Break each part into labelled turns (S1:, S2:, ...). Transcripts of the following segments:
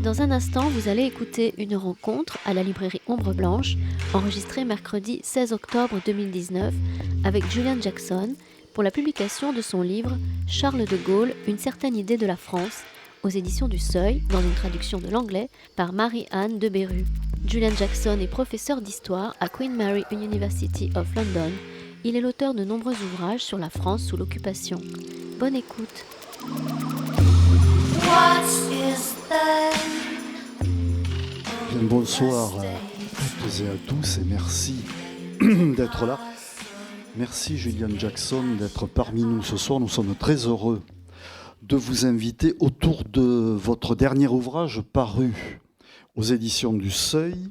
S1: Dans un instant, vous allez écouter une rencontre à la librairie Ombre Blanche, enregistrée mercredi 16 octobre 2019 avec Julian Jackson pour la publication de son livre Charles de Gaulle, une certaine idée de la France, aux éditions du Seuil, dans une traduction de l'anglais par Marie-Anne de Beru. Julian Jackson est professeur d'histoire à Queen Mary University of London. Il est l'auteur de nombreux ouvrages sur la France sous l'occupation. Bonne écoute.
S2: Bien, bonsoir à toutes et à tous et merci d'être là. Merci Julian Jackson d'être parmi nous ce soir. Nous sommes très heureux de vous inviter autour de votre dernier ouvrage paru aux éditions du Seuil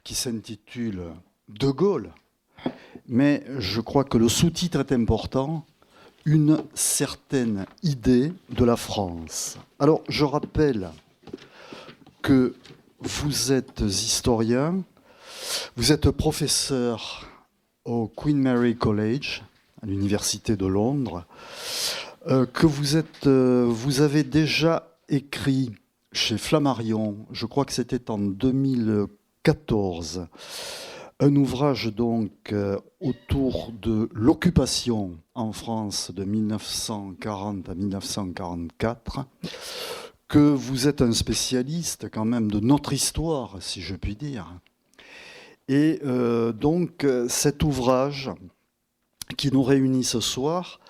S2: qui s'intitule De Gaulle. Mais je crois que le sous-titre est important. Une certaine idée de la France. Alors, je rappelle que vous êtes historien, vous êtes professeur au Queen Mary College, à l'Université de Londres, que vous avez déjà écrit chez Flammarion, je crois que c'était en 2014, un ouvrage donc autour de l'occupation en France de 1940 à 1944, que vous êtes un spécialiste quand même de notre histoire, si je puis dire. Et donc cet ouvrage qui nous réunit ce soir,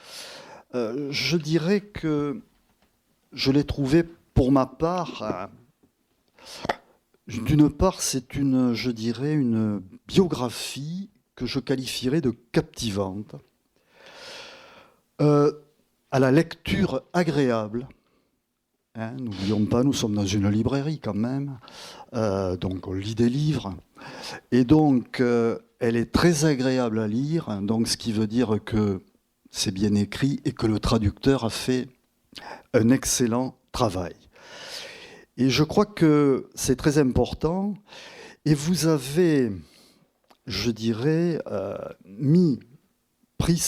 S2: je dirais que je l'ai trouvé pour ma part... D'une part, c'est je dirais, une biographie que je qualifierais de captivante, à la lecture agréable. N'oublions pas, nous sommes dans une librairie quand même, donc on lit des livres. Et donc, elle est très agréable à lire, donc ce qui veut dire que c'est bien écrit et que le traducteur a fait un excellent travail. Et je crois que c'est très important. Et vous avez, je dirais, pris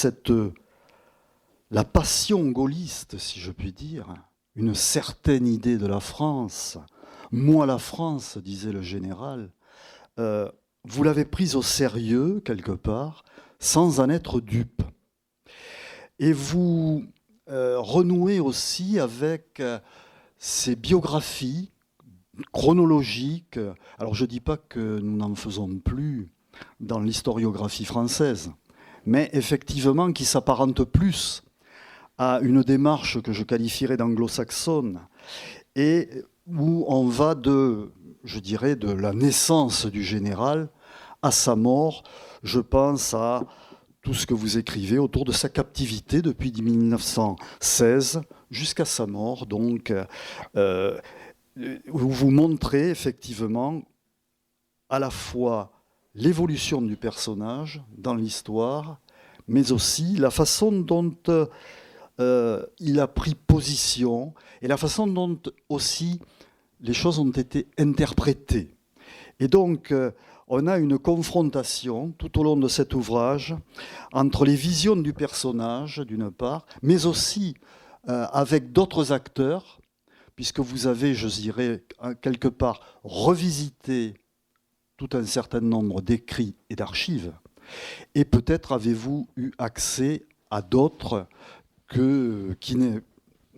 S2: la passion gaulliste, si je puis dire, une certaine idée de la France. Moi, la France, disait le général, vous l'avez prise au sérieux, quelque part, sans en être dupe. Et vous renouez aussi avec... ces biographies chronologiques, alors je ne dis pas que nous n'en faisons plus dans l'historiographie française, mais effectivement qui s'apparente plus à une démarche que je qualifierais d'anglo-saxonne et où on va je dirais, de la naissance du général à sa mort. Je pense à tout ce que vous écrivez autour de sa captivité depuis 1916 jusqu'à sa mort, donc où vous montrez effectivement à la fois l'évolution du personnage dans l'histoire, mais aussi la façon dont il a pris position et la façon dont aussi les choses ont été interprétées. Et donc, on a une confrontation tout au long de cet ouvrage entre les visions du personnage, d'une part, mais aussi avec d'autres acteurs, puisque vous avez, je dirais, quelque part revisité tout un certain nombre d'écrits et d'archives, et peut-être avez-vous eu accès à d'autres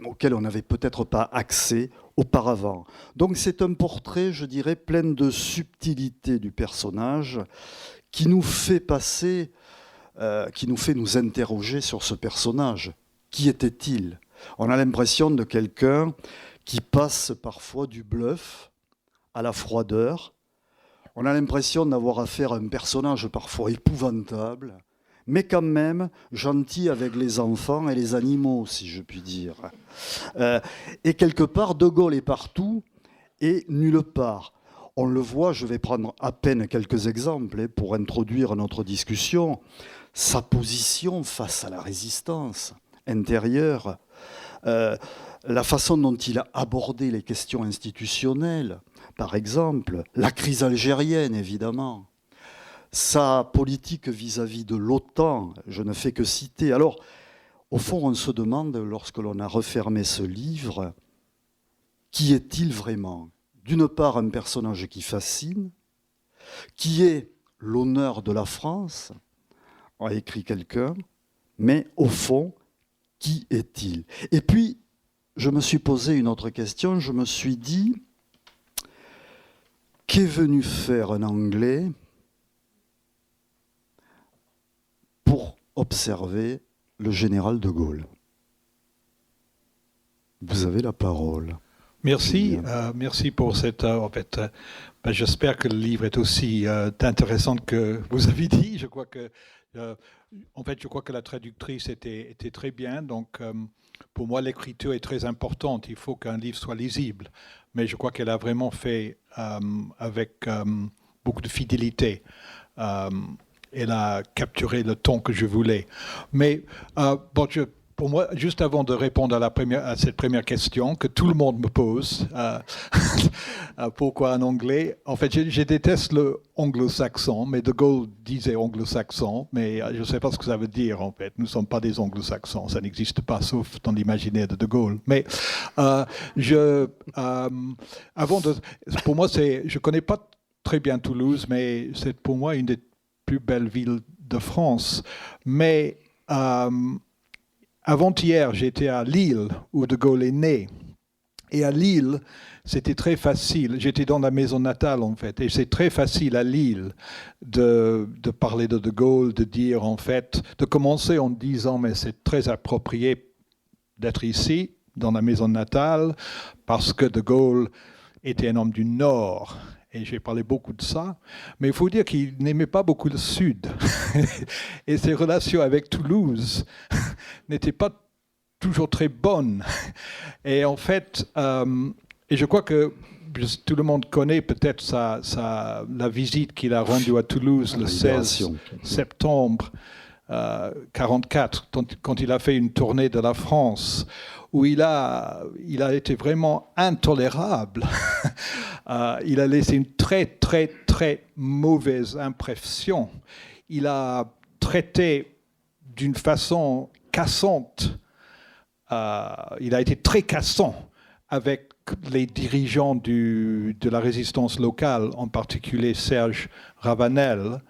S2: auxquels on n'avait peut-être pas accès auparavant. Donc c'est un portrait, je dirais, plein de subtilité du personnage qui nous fait passer, qui nous fait nous interroger sur ce personnage. Qui était-il ? On a l'impression de quelqu'un qui passe parfois du bluff à la froideur. On a l'impression d'avoir affaire à un personnage parfois épouvantable, mais quand même gentil avec les enfants et les animaux, si je puis dire. Et quelque part, De Gaulle est partout et nulle part. On le voit, je vais prendre à peine quelques exemples pour introduire notre discussion. Sa position face à la résistance intérieure, la façon dont il a abordé les questions institutionnelles, par exemple, la crise algérienne, évidemment, sa politique vis-à-vis de l'OTAN, je ne fais que citer. Alors, au fond, on se demande, lorsque l'on a refermé ce livre, qui est-il vraiment ? d'une part un personnage qui fascine, qui est l'honneur de la France, a écrit quelqu'un, mais au fond, qui est-il? Et puis, je me suis posé une autre question, je me suis dit, qu'est venu faire un Anglais pour observer le général de Gaulle? Vous avez la parole.
S3: Merci, merci pour cette. J'espère que le livre est aussi intéressant que vous avez dit. Je crois que, je crois que la traductrice était très bien. Donc, pour moi, l'écriture est très importante. Il faut qu'un livre soit lisible. Mais je crois qu'elle a vraiment fait avec beaucoup de fidélité. Elle a capturé le ton que je voulais. Mais pour moi, juste avant de répondre à cette première question que tout le monde me pose, pourquoi en anglais? En fait, je déteste le anglo-saxon, mais De Gaulle disait anglo-saxon, mais je ne sais pas ce que ça veut dire en fait. Nous ne sommes pas des anglo-saxons, ça n'existe pas, sauf dans l'imaginaire de Gaulle. Mais pour moi, je ne connais pas très bien Toulouse, mais c'est pour moi une des plus belles villes de France. Mais avant-hier, j'étais à Lille, où De Gaulle est né. Et à Lille, c'était très facile. J'étais dans la maison natale, en fait. Et c'est très facile à Lille de parler de Gaulle, de dire, en fait, de commencer en disant, mais c'est très approprié d'être ici, dans la maison natale, parce que De Gaulle était un homme du Nord. Et j'ai parlé beaucoup de ça. Mais il faut dire qu'il n'aimait pas beaucoup le Sud. Et ses relations avec Toulouse n'étaient pas toujours très bonnes. Et en fait, et je crois que tout le monde connaît peut-être la visite qu'il a rendue à Toulouse le 16 septembre 1944, quand il a fait une tournée de la France, où il a été vraiment intolérable. Il a laissé une très, très, très mauvaise impression. Il a traité d'une façon cassante. Il a été très cassant avec les dirigeants de la résistance locale, en particulier Serge Ravanel,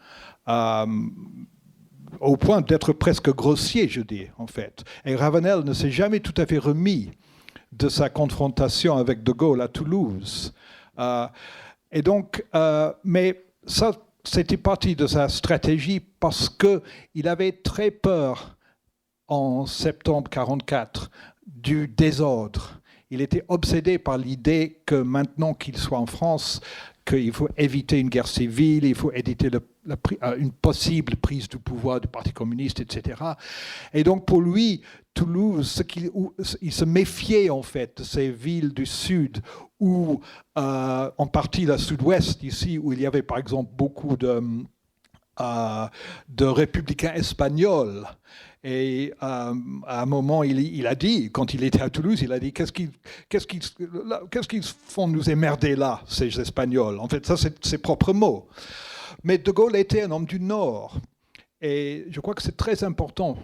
S3: au point d'être presque grossier, je dis, en fait. Et Ravanel ne s'est jamais tout à fait remis de sa confrontation avec De Gaulle à Toulouse. Et donc, mais ça, c'était partie de sa stratégie parce qu'il avait très peur, en septembre 1944, du désordre. Il était obsédé par l'idée que maintenant qu'il soit en France, qu'il faut éviter une guerre civile, il faut éviter une possible prise du pouvoir du Parti communiste, etc. Et donc pour lui, Toulouse, il se méfiait en fait de ces villes du Sud, où en partie le Sud-Ouest ici, où il y avait par exemple beaucoup de républicains espagnols. Et à un moment, il a dit, quand il était à Toulouse, il a dit qu'est-ce qu'ils font nous émerder là, ces Espagnols? En fait, ça, c'est ses propres mots. Mais De Gaulle était un homme du Nord. Et je crois que c'est très important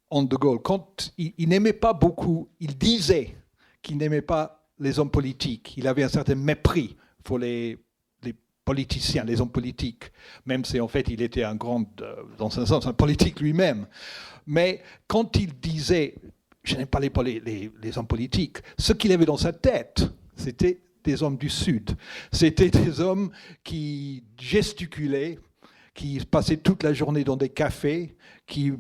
S3: en De Gaulle. Quand il n'aimait pas beaucoup, il disait qu'il n'aimait pas les hommes politiques. Il avait un certain mépris pour les politiciens, les hommes politiques, même si en fait il était dans un sens, un politique lui-même. Mais quand il disait « je n'aime pas les hommes politiques », ce qu'il avait dans sa tête, c'était des hommes du Sud. C'était des hommes qui gesticulaient, qui passaient toute la journée dans des cafés, qui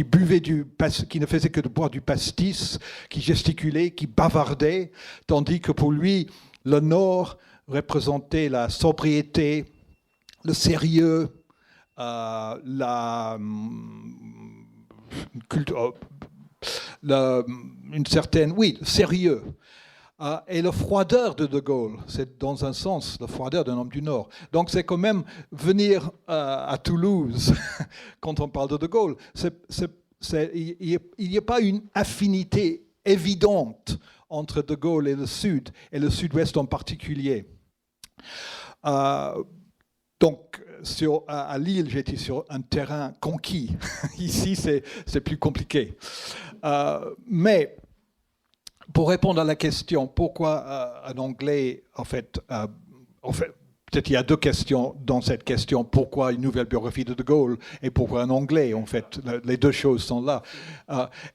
S3: buvaient qui ne faisaient que de boire du pastis, qui gesticulaient, qui bavardaient, tandis que pour lui, le Nord représentait la sobriété, le sérieux, une certaine, oui, sérieux. Et la froideur de Gaulle, c'est dans un sens la froideur d'un homme du Nord. Donc c'est quand même venir à Toulouse, quand on parle de Gaulle, il n'y a pas une affinité évidente entre De Gaulle et le Sud-Ouest en particulier. Donc, à Lille, j'étais sur un terrain conquis. Ici, c'est plus compliqué. Mais pour répondre à la question, pourquoi un Anglais, en fait, peut-être il y a deux questions dans cette question. Pourquoi une nouvelle biographie de Gaulle et pourquoi un Anglais, en fait. Les deux choses sont là.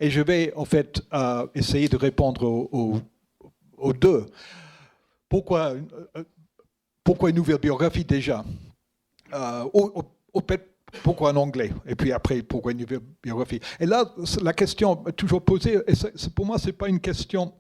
S3: Et je vais, en fait, essayer de répondre aux deux. Pourquoi une nouvelle biographie déjà pourquoi un Anglais? Et puis après, pourquoi une nouvelle biographie? Et là, la question est toujours posée, et pour moi, ce n'est pas une question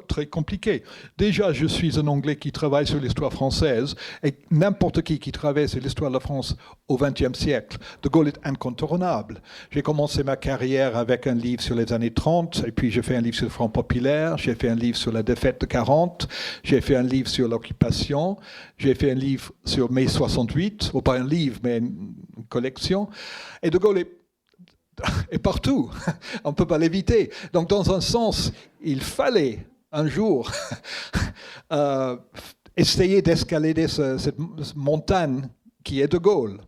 S3: très compliqué. Déjà, je suis un Anglais qui travaille sur l'histoire française, et n'importe qui travaille sur l'histoire de la France au XXe siècle, De Gaulle est incontournable. J'ai commencé ma carrière avec un livre sur les années 30, et puis j'ai fait un livre sur le Front populaire, j'ai fait un livre sur la défaite de 40, j'ai fait un livre sur l'occupation, j'ai fait un livre sur mai 68, ou pas un livre, mais une collection. Et De Gaulle est partout. On ne peut pas l'éviter. Donc, dans un sens, il fallait un jour essayer d'escalader cette montagne qui est De Gaulle.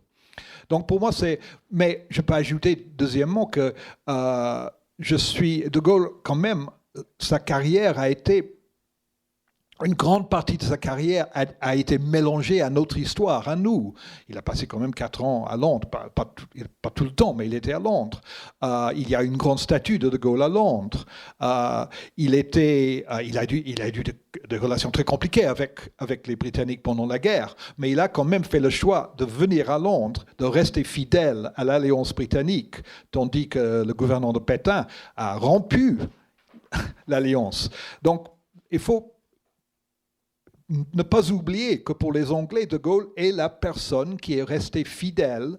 S3: Donc, pour moi, c'est... Mais je peux ajouter, deuxièmement, que De Gaulle, quand même, sa carrière a été... Une grande partie de sa carrière a été mélangée à notre histoire, à nous. Il a passé quand même 4 ans à Londres, pas tout le temps, mais il était à Londres. Il y a une grande statue de Gaulle à Londres. Il a eu des relations très compliquées avec les Britanniques pendant la guerre, mais il a quand même fait le choix de venir à Londres, de rester fidèle à l'Alliance britannique, tandis que le gouvernement de Pétain a rompu l'Alliance. Donc, il faut ne pas oublier que pour les Anglais, De Gaulle est la personne qui est restée fidèle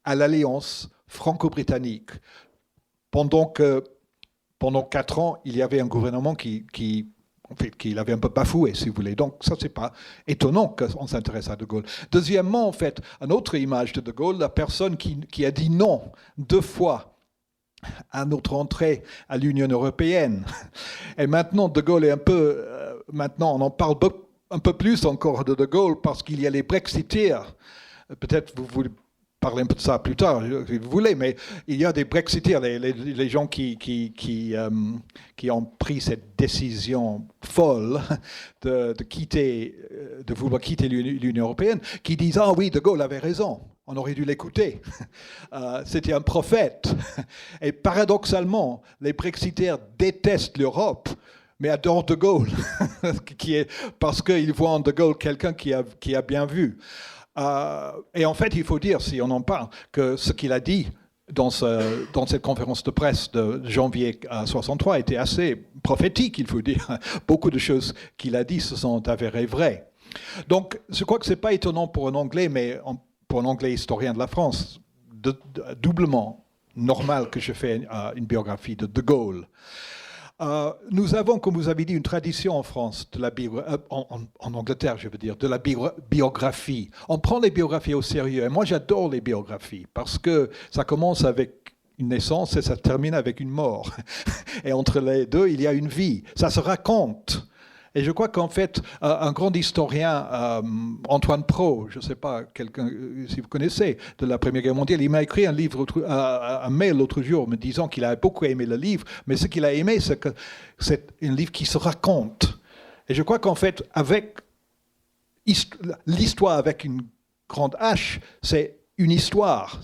S3: à l'alliance franco-britannique. Pendant 4 ans, il y avait un gouvernement qui avait un peu bafoué, si vous voulez. Donc ça, c'est pas étonnant qu'on s'intéresse à De Gaulle. Deuxièmement, en fait, une autre image de Gaulle, la personne qui a dit non 2 fois à notre entrée à l'Union européenne. Et maintenant, De Gaulle est un peu... maintenant, on en parle un peu plus encore de Gaulle parce qu'il y a les Brexiteers. Peut-être vous voulez parler un peu de ça plus tard, si vous voulez, mais il y a des Brexiteers, les gens qui ont pris cette décision folle de vouloir quitter l'Union européenne, qui disent « Ah oui, De Gaulle avait raison, on aurait dû l'écouter. C'était un prophète. » Et paradoxalement, les Brexiteers détestent l'Europe, mais adore De Gaulle, parce qu'ils voient en De Gaulle quelqu'un qui a bien vu. Et en fait, il faut dire, si on en parle, que ce qu'il a dit dans cette conférence de presse de janvier 63 était assez prophétique, il faut dire. Beaucoup de choses qu'il a dit se sont avérées vraies. Donc, je crois que ce n'est pas étonnant pour un Anglais, mais pour un Anglais historien de la France, doublement normal que je fais une biographie de Gaulle. Nous avons, comme vous avez dit, une tradition en France, en Angleterre, je veux dire, de la biographie. On prend les biographies au sérieux. Et moi, j'adore les biographies parce que ça commence avec une naissance et ça termine avec une mort. Et entre les deux, il y a une vie. Ça se raconte. Et je crois qu'en fait, un grand historien, Antoine Pro, je ne sais pas, quelqu'un, si vous connaissez, de la Première Guerre mondiale, il m'a écrit un mail l'autre jour me disant qu'il a beaucoup aimé le livre, mais ce qu'il a aimé, c'est que c'est un livre qui se raconte. Et je crois qu'en fait, avec l'histoire avec une grande H, c'est une histoire.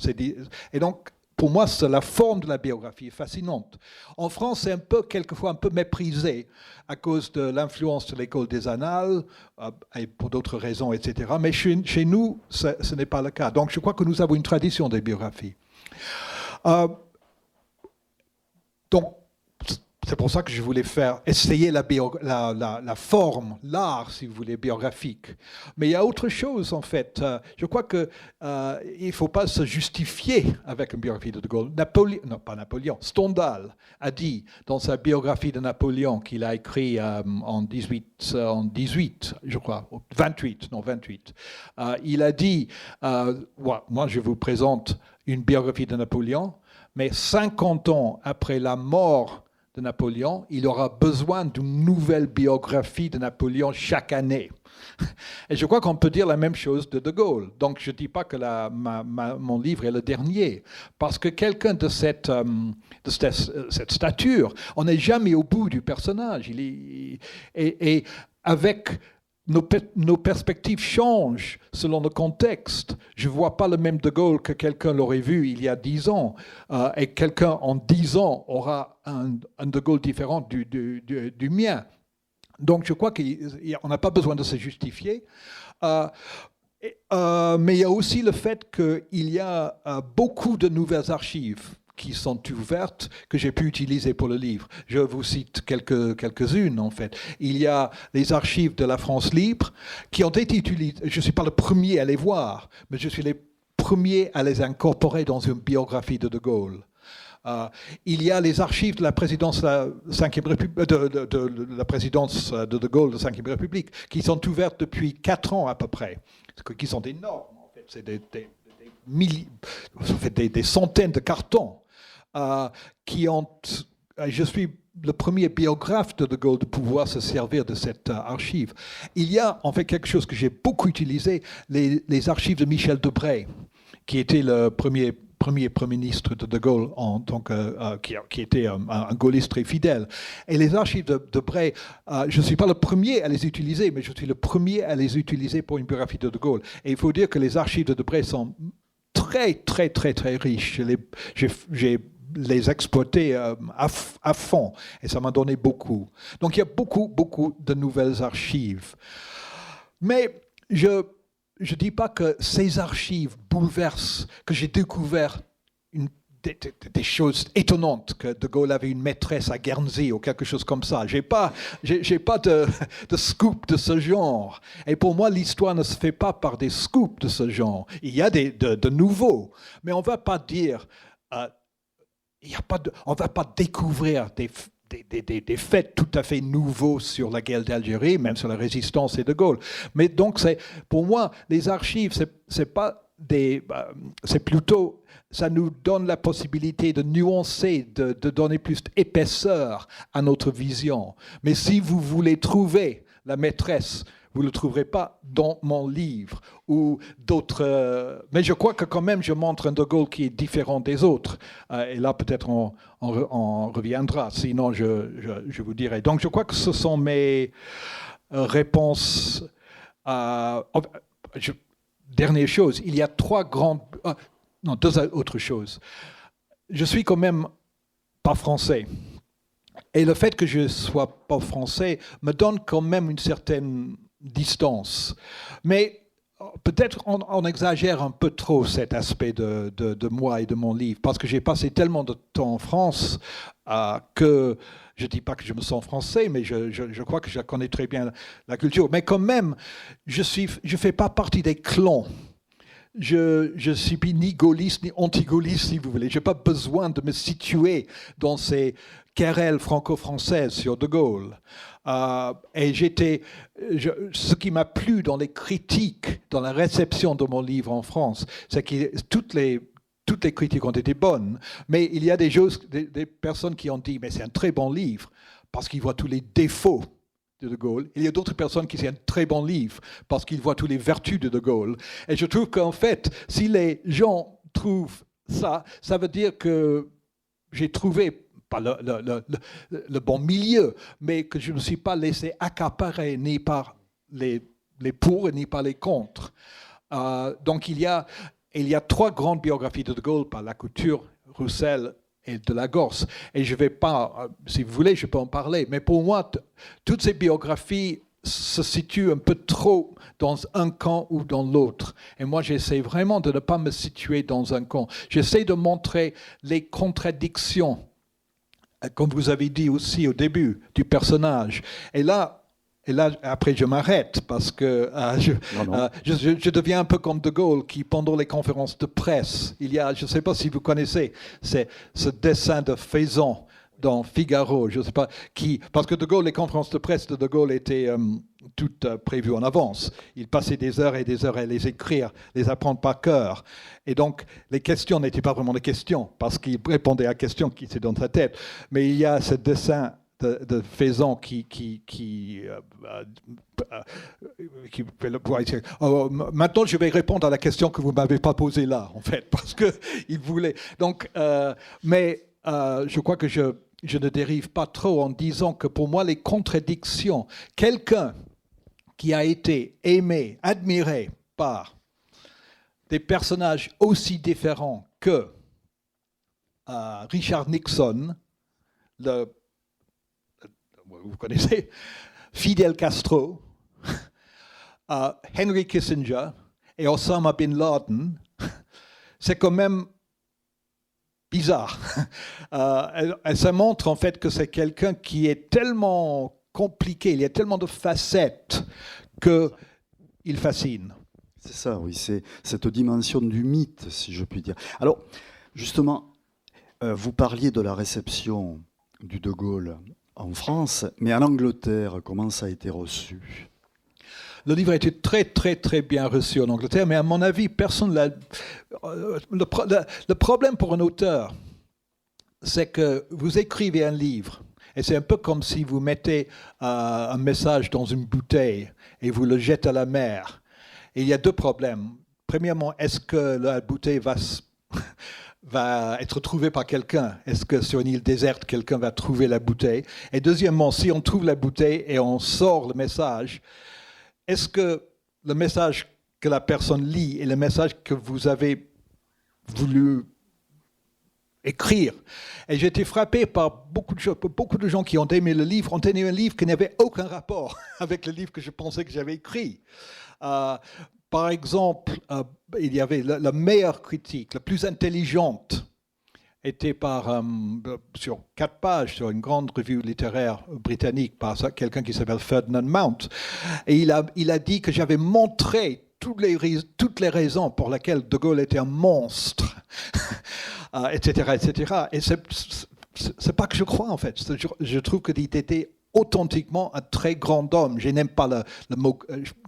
S3: Et donc, pour moi, c'est la forme de la biographie fascinante. En France, c'est quelquefois un peu méprisé à cause de l'influence de l'école des annales et pour d'autres raisons, etc. Mais chez nous, ce n'est pas le cas. Donc, je crois que nous avons une tradition des biographies. Donc, c'est pour ça que je voulais essayer la forme, l'art, si vous voulez, biographique. Mais il y a autre chose, en fait. Je crois qu'il ne faut pas se justifier avec une biographie de Gaulle. Stendhal a dit dans sa biographie de Napoléon qu'il a écrit en 18, je crois, 28. Il a dit, moi je vous présente une biographie de Napoléon, mais 50 ans après la mort de Napoléon, il aura besoin d'une nouvelle biographie de Napoléon chaque année. Et je crois qu'on peut dire la même chose de Gaulle. Donc je ne dis pas que mon livre est le dernier, parce que quelqu'un de cette stature, on n'est jamais au bout du personnage. Et avec nos perspectives changent selon le contexte. Je ne vois pas le même De Gaulle que quelqu'un l'aurait vu il y a 10 ans. Et quelqu'un en 10 ans aura un De Gaulle différent du mien. Donc je crois qu'on n'a pas besoin de se justifier. Mais il y a aussi le fait qu'il y a beaucoup de nouvelles archives qui sont ouvertes, que j'ai pu utiliser pour le livre. Je vous cite quelques-unes, en fait. Il y a les archives de la France libre qui ont été utilisées. Je ne suis pas le premier à les voir, mais je suis le premier à les incorporer dans une biographie de Gaulle. Il y a les archives de la présidence de la Ve République, de la présidence de Gaulle de la Ve République, qui sont ouvertes depuis 4 ans à peu près, qui sont énormes, en fait. C'est des centaines de cartons qui ont... Je suis le premier biographe de Gaulle de pouvoir se servir de cette archive. Il y a en fait quelque chose que j'ai beaucoup utilisé, les archives de Michel Debré, qui était le premier ministre de Gaulle, qui était un gaulliste très fidèle. Et les archives de Debré, je ne suis pas le premier à les utiliser, mais je suis le premier à les utiliser pour une biographie de Gaulle. Et il faut dire que les archives de Debré sont très, très, très, très riches. J'ai les exploité à fond, et ça m'a donné beaucoup. Donc il y a beaucoup, beaucoup de nouvelles archives. Mais je ne dis pas que ces archives bouleversent, que j'ai découvert des choses étonnantes, que De Gaulle avait une maîtresse à Guernsey ou quelque chose comme ça. J'ai pas de scoop de ce genre. Et pour moi, l'histoire ne se fait pas par des scoops de ce genre. Il y a de nouveaux, mais on ne va pas dire... on ne va pas découvrir des faits tout à fait nouveaux sur la guerre d'Algérie, même sur la résistance et De Gaulle. Mais donc, pour moi, les archives, c'est plutôt, ça nous donne la possibilité de nuancer, de donner plus d'épaisseur à notre vision. Mais si vous voulez trouver la maîtresse, vous ne le trouverez pas dans mon livre ou d'autres... mais je crois que quand même, je montre un De Gaulle qui est différent des autres. Et là, peut-être on reviendra. Sinon, je vous dirai. Donc, je crois que ce sont mes réponses. Dernière chose, il y a 3 grandes... non, 2 autres choses. Je suis quand même pas français. Et le fait que je ne sois pas français me donne quand même une certaine distance. Mais peut-être on exagère un peu trop cet aspect de moi et de mon livre, parce que j'ai passé tellement de temps en France que je ne dis pas que je me sens français, mais je crois que je connais très bien la culture. Mais quand même, je ne fais pas partie des clans. Je ne suis ni gaulliste ni anti-gaulliste, si vous voulez. Je n'ai pas besoin de me situer dans ces querelles franco-françaises sur De Gaulle. Et ce qui m'a plu dans les critiques, dans la réception de mon livre en France, c'est que toutes les critiques ont été bonnes, mais il y a des personnes qui ont dit « mais c'est un très bon livre » parce qu'ils voient tous les défauts de Gaulle. Il y a d'autres personnes qui disent un très bon livre parce qu'ils voient toutes les vertus de Gaulle. Et je trouve qu'en fait, si les gens trouvent ça, ça veut dire que j'ai trouvé pas le bon milieu, mais que je ne me suis pas laissé accaparer ni par les pour ni par les contre. Donc il y a 3 grandes biographies de Gaulle par Lacouture, Roussel et de la Gorce. Et je ne vais pas, si vous voulez, je peux en parler. Mais pour moi, toutes ces biographies se situent un peu trop dans un camp ou dans l'autre. Et moi, j'essaie vraiment de ne pas me situer dans un camp. J'essaie de montrer les contradictions, comme vous avez dit aussi au début, du personnage. Et là, après, je m'arrête parce que je deviens un peu comme De Gaulle qui, pendant les conférences de presse, il y a, je ne sais pas si vous connaissez, c'est ce dessin de faisan dans Figaro, je ne sais pas qui, parce que De Gaulle, les conférences de presse de De Gaulle étaient toutes prévues en avance. Il passait des heures et des heures à les écrire, les apprendre par cœur. Et donc, les questions n'étaient pas vraiment des questions, parce qu'il répondait à questions qui étaient dans sa tête. Mais il y a ce dessin de faisan qui qui fait le pouvoir. Maintenant, je vais répondre à la question que vous ne m'avez pas posée là, en fait, parce qu'il voulait. Donc, je crois que je ne dérive pas trop en disant que pour moi, les contradictions, quelqu'un qui a été aimé, admiré par des personnages aussi différents que Richard Nixon, vous connaissez, Fidel Castro, Henry Kissinger et Osama Bin Laden, c'est quand même bizarre. Ça montre en fait que c'est quelqu'un qui est tellement compliqué, il y a tellement de facettes qu'il fascine.
S2: C'est ça, oui, c'est cette dimension du mythe, si je puis dire. Alors, justement, vous parliez de la réception du De Gaulle en France, mais en Angleterre, comment ça a été reçu ?
S3: Le livre a été très, très, très bien reçu en Angleterre, mais à mon avis, personne l'a... Le problème pour un auteur, c'est que vous écrivez un livre, et c'est un peu comme si vous mettez un message dans une bouteille et vous le jetez à la mer. Et il y a deux problèmes. Premièrement, est-ce que la bouteille va être trouvée par quelqu'un? Est-ce que sur une île déserte, quelqu'un va trouver la bouteille? Et deuxièmement, si on trouve la bouteille et on sort le message, est-ce que le message que la personne lit est le message que vous avez voulu écrire? Et j'ai été frappé par beaucoup de gens qui ont aimé le livre, ont aimé un livre qui n'avait aucun rapport avec le livre que je pensais que j'avais écrit. Par exemple, il y avait la meilleure critique, la plus intelligente, était sur 4 pages, sur une grande revue littéraire britannique, par quelqu'un qui s'appelle Ferdinand Mount. Et il a dit que j'avais montré toutes les raisons pour lesquelles De Gaulle était un monstre, etc., etc. Et c'est pas que je crois, en fait. Je trouve qu'il était authentiquement un très grand homme. Je n'aime pas le mot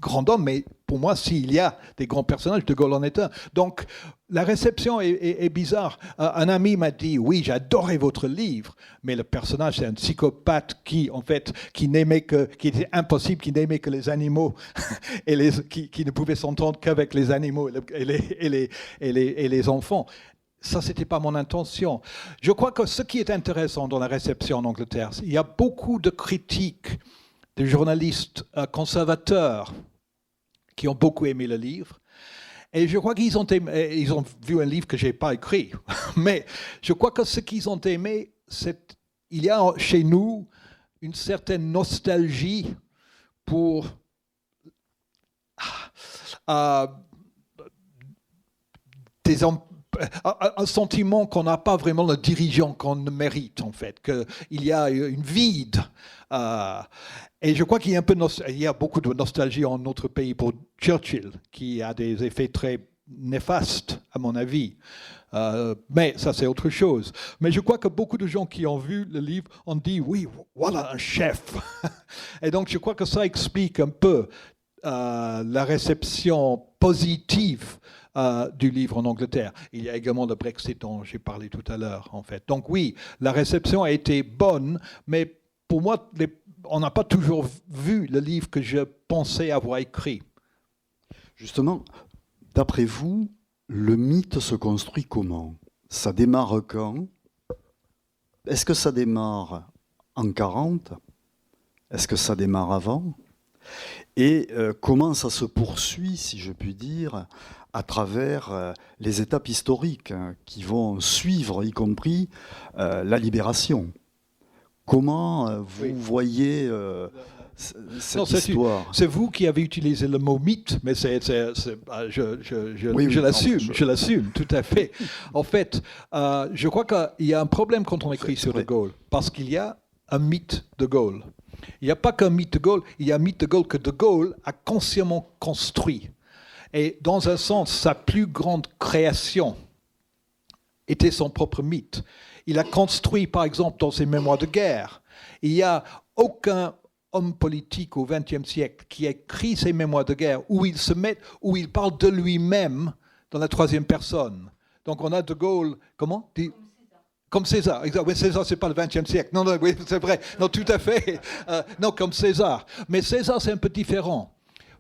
S3: grand homme, mais pour moi, s'il y a des grands personnages, De Gaulle en est un. Donc, la réception est bizarre. Un ami m'a dit, oui, j'adorais votre livre, mais le personnage, c'est un psychopathe qui était impossible, qui n'aimait que les animaux, et qui ne pouvait s'entendre qu'avec les animaux et les enfants. Ça, ce n'était pas mon intention. Je crois que ce qui est intéressant dans la réception en Angleterre, il y a beaucoup de critiques de journalistes conservateurs qui ont beaucoup aimé le livre. Et je crois qu'ils ont vu un livre que je n'ai pas écrit. Mais je crois que ce qu'ils ont aimé, c'est il y a chez nous une certaine nostalgie pour un sentiment qu'on n'a pas vraiment le dirigeant qu'on mérite, en fait, qu'il y a une vide. Et je crois qu'il y a beaucoup de nostalgie en notre pays pour Churchill, qui a des effets très néfastes, à mon avis. Mais ça, c'est autre chose. Mais je crois que beaucoup de gens qui ont vu le livre ont dit, oui, voilà un chef. Et donc, je crois que ça explique un peu la réception positive du livre en Angleterre. Il y a également le Brexit dont j'ai parlé tout à l'heure, en fait. Donc oui, la réception a été bonne, mais pour moi, on n'a pas toujours vu le livre que je pensais avoir écrit.
S2: Justement, d'après vous, le mythe se construit comment ? Ça démarre quand ? Est-ce que ça démarre en 40 ? Est-ce que ça démarre avant ? Et comment ça se poursuit, si je puis dire, à travers les étapes historiques qui vont suivre, y compris la libération. Comment vous voyez cette histoire ?
S3: C'est vous qui avez utilisé le mot mythe, mais je l'assume tout à fait. En fait, je crois qu'il y a un problème quand on écrit sur De Gaulle, parce qu'il y a un mythe de Gaulle. Il n'y a pas qu'un mythe de Gaulle, il y a un mythe de Gaulle que De Gaulle a consciemment construit. Et dans un sens, sa plus grande création était son propre mythe. Il a construit, par exemple, dans ses mémoires de guerre. Il n'y a aucun homme politique au XXe siècle qui a écrit ses mémoires de guerre où il parle de lui-même dans la troisième personne. Donc on a De Gaulle, comment ? Comme César. Oui, César, c'est pas le XXe siècle. Non, non, oui, c'est vrai. Non, tout à fait. Non, comme César. Mais César, c'est un peu différent.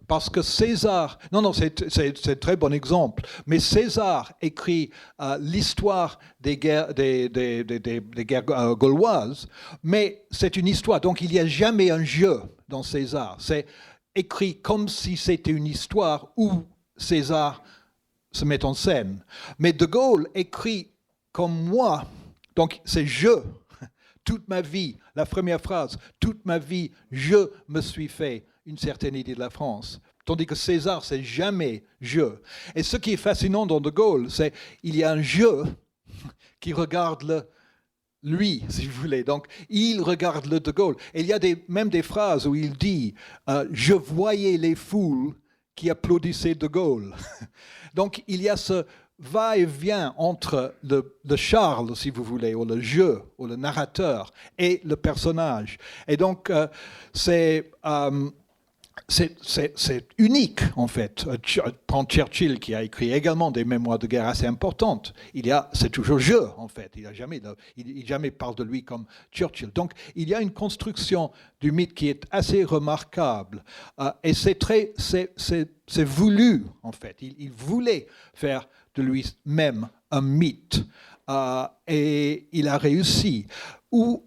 S3: Parce que César... Non, non, c'est un très bon exemple. Mais César écrit l'histoire des guerres, des guerres gauloises, mais c'est une histoire. Donc, il n'y a jamais un jeu dans César. C'est écrit comme si c'était une histoire où César se met en scène. Mais De Gaulle écrit comme moi... Donc, c'est « je ». Toute ma vie, la première phrase, toute ma vie, je me suis fait une certaine idée de la France. Tandis que César, c'est jamais « je ». Et ce qui est fascinant dans De Gaulle, c'est qu'il y a un « je » qui regarde lui, si vous voulez. Donc, il regarde le De Gaulle. Et il y a même des phrases où il dit « je voyais les foules qui applaudissaient De Gaulle ». Donc, il y a ce va-et-vient entre le Charles, si vous voulez, ou le jeu, ou le narrateur, et le personnage. Et donc, c'est unique, en fait. Prends Churchill, qui a écrit également des mémoires de guerre assez importantes. C'est toujours je, en fait. Il jamais parle de lui comme Churchill. Donc, il y a une construction du mythe qui est assez remarquable. Et c'est voulu, en fait. Il voulait faire de lui-même un mythe. Et il a réussi. Quelles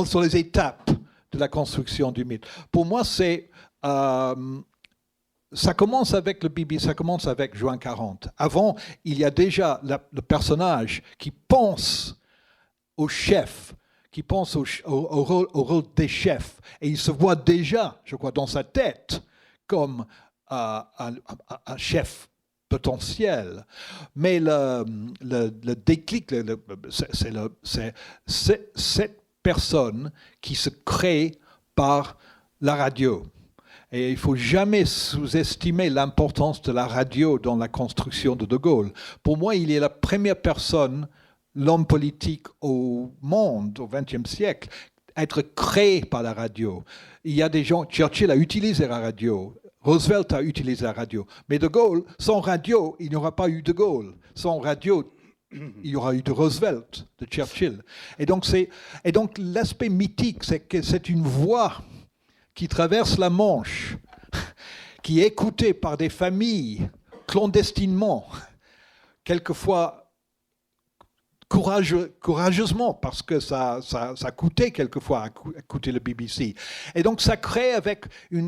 S3: sont les étapes de la construction du mythe? Pour moi, ça commence avec le BBC, ça commence avec Juin 40. Avant, il y a déjà le personnage qui pense au chef, qui pense au rôle des chefs. Et il se voit déjà, je crois, dans sa tête, comme un chef potentiel. Mais le déclic, c'est cette personne qui se crée par la radio. Et il ne faut jamais sous-estimer l'importance de la radio dans la construction de Gaulle. Pour moi, il est la première personne, l'homme politique au monde, au XXe siècle, à être créé par la radio. Il y a des gens, Churchill a utilisé la radio, Roosevelt a utilisé la radio. Mais De Gaulle, sans radio, il n'y aura pas eu De Gaulle. Sans radio, il y aura eu de Roosevelt, de Churchill. Et donc l'aspect mythique, c'est que c'est une voix qui traverse la Manche, qui est écoutée par des familles clandestinement, quelquefois courageusement, parce que ça coûtait quelquefois à écouter le BBC. Et donc ça crée avec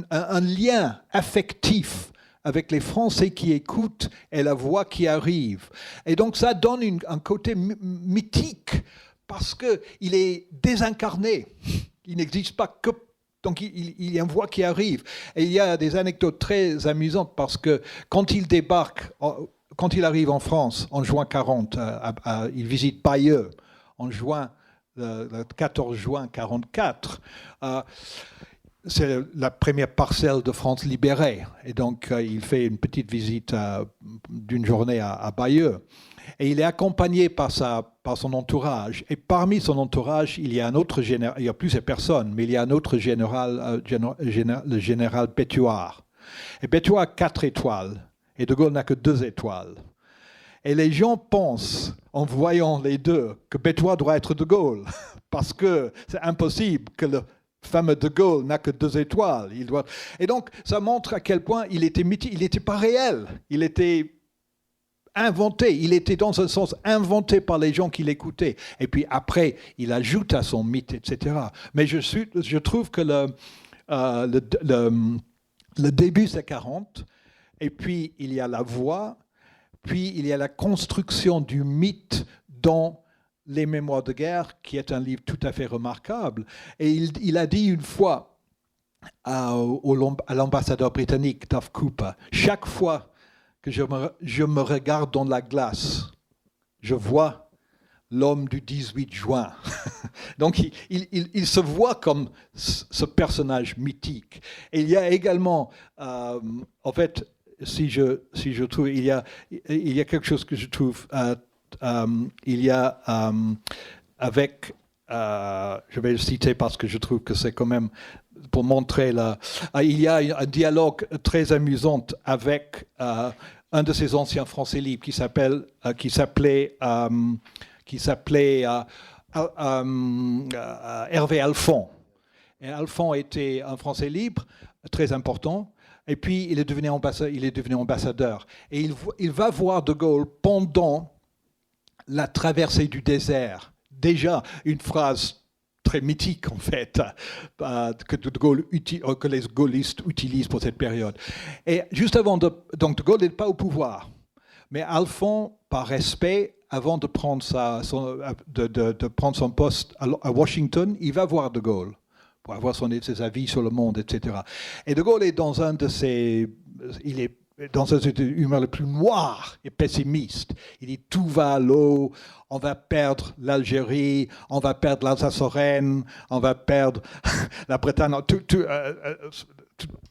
S3: un lien affectif avec les Français qui écoutent et la voix qui arrive. Et donc ça donne un côté mythique, parce qu'il est désincarné. Il n'existe pas que... Donc il y a une voix qui arrive. Et il y a des anecdotes très amusantes, parce que quand il débarque... Quand il arrive en France, en juin 40, il visite Bayeux, en juin, le 14 juin 44. C'est la première parcelle de France libérée. Et donc, il fait une petite visite d'une journée à Bayeux. Et il est accompagné par son entourage. Et parmi son entourage, il y a un autre général, il y a plusieurs personnes, mais il y a un autre général, le général Bétuard. Et Bétuard a 4 étoiles. Et De Gaulle n'a que 2 étoiles. Et les gens pensent, en voyant les deux, que Bétuard doit être De Gaulle, parce que c'est impossible que le fameux De Gaulle n'a que 2 étoiles. Et donc, ça montre à quel point il était mythique. Il n'était pas réel. Il était inventé. Il était dans un sens inventé par les gens qui l'écoutaient. Et puis après, il ajoute à son mythe, etc. Mais je trouve que le début, c'est 40. Et puis, il y a la voix, puis il y a la construction du mythe dans les Mémoires de guerre, qui est un livre tout à fait remarquable. Et il a dit une fois à l'ambassadeur britannique, Duff Cooper, chaque fois que je me regarde dans la glace, je vois l'homme du 18 juin. Donc, il se voit comme ce personnage mythique. Et il y a également, en fait, si je trouve, il y a quelque chose que je trouve, il y a avec, je vais le citer parce que je trouve que c'est quand même pour montrer il y a un dialogue très amusant avec un de ses anciens Français libres qui s'appelait Hervé Alphon. Et Alphon était un Français libre très important. Et puis, il est devenu ambassadeur. Et il va voir De Gaulle pendant la traversée du désert. Déjà, une phrase très mythique, en fait, que les gaullistes utilisent pour cette période. Et juste avant, donc De Gaulle n'est pas au pouvoir. Mais Alphon, par respect, avant de prendre son poste à Washington, il va voir De Gaulle pour avoir ses avis sur le monde, etc. Et De Gaulle est dans un de ses humeurs les plus noires et pessimistes. Il dit tout va à l'eau, on va perdre l'Algérie, on va perdre l'Alsace-Lorraine, on va perdre la Bretagne,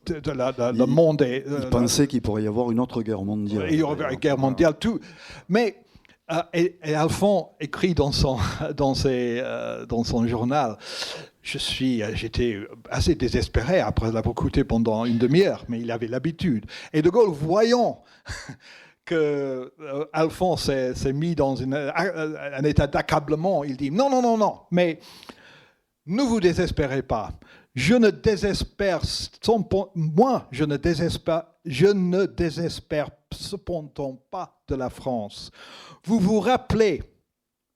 S3: le monde est...
S2: il pensait qu'il pourrait y avoir une autre guerre mondiale.
S3: Il y aurait une guerre mondiale, tout. Mais et Alphon écrit dans son journal, j'étais assez désespéré après l'avoir écouté pendant une demi-heure, mais il avait l'habitude. Et De Gaulle, voyant que Alphon s'est mis dans un état d'accablement, il dit non, mais ne vous désespérez pas. Je ne désespère cependant pas de la France. Vous vous rappelez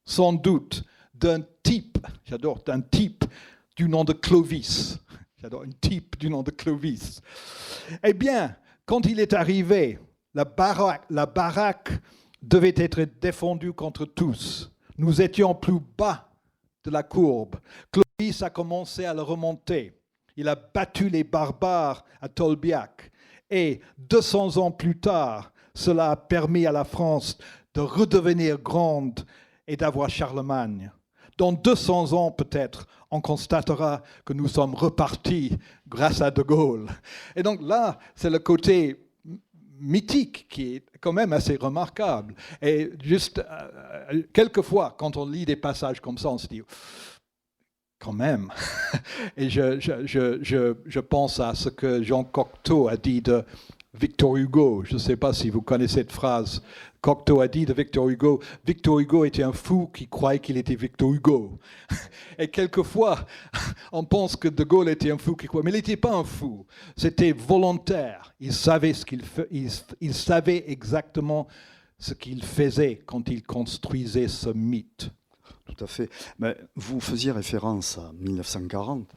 S3: sans doute d'un type du nom de Clovis. J'adore un type du nom de Clovis. Eh bien, quand il est arrivé, la baraque devait être défendue contre tous. Nous étions plus bas de la courbe. Clovis a commencé à le remonter. Il a battu les barbares à Tolbiac. Et 200 ans plus tard, cela a permis à la France de redevenir grande et d'avoir Charlemagne. Dans 200 ans, peut-être, on constatera que nous sommes repartis grâce à De Gaulle. Et donc là, c'est le côté mythique qui est quand même assez remarquable. Et juste, quelquefois, quand on lit des passages comme ça, on se dit, quand même. Et je pense à ce que Jean Cocteau a dit de Victor Hugo. Je ne sais pas si vous connaissez cette phrase. Cocteau a dit de Victor Hugo était un fou qui croyait qu'il était Victor Hugo. Et quelquefois, on pense que De Gaulle était un fou qui croyait, mais il n'était pas un fou. C'était volontaire. Il savait il savait exactement ce qu'il faisait quand il construisait ce mythe.
S2: Tout à fait. Mais vous faisiez référence à 1940.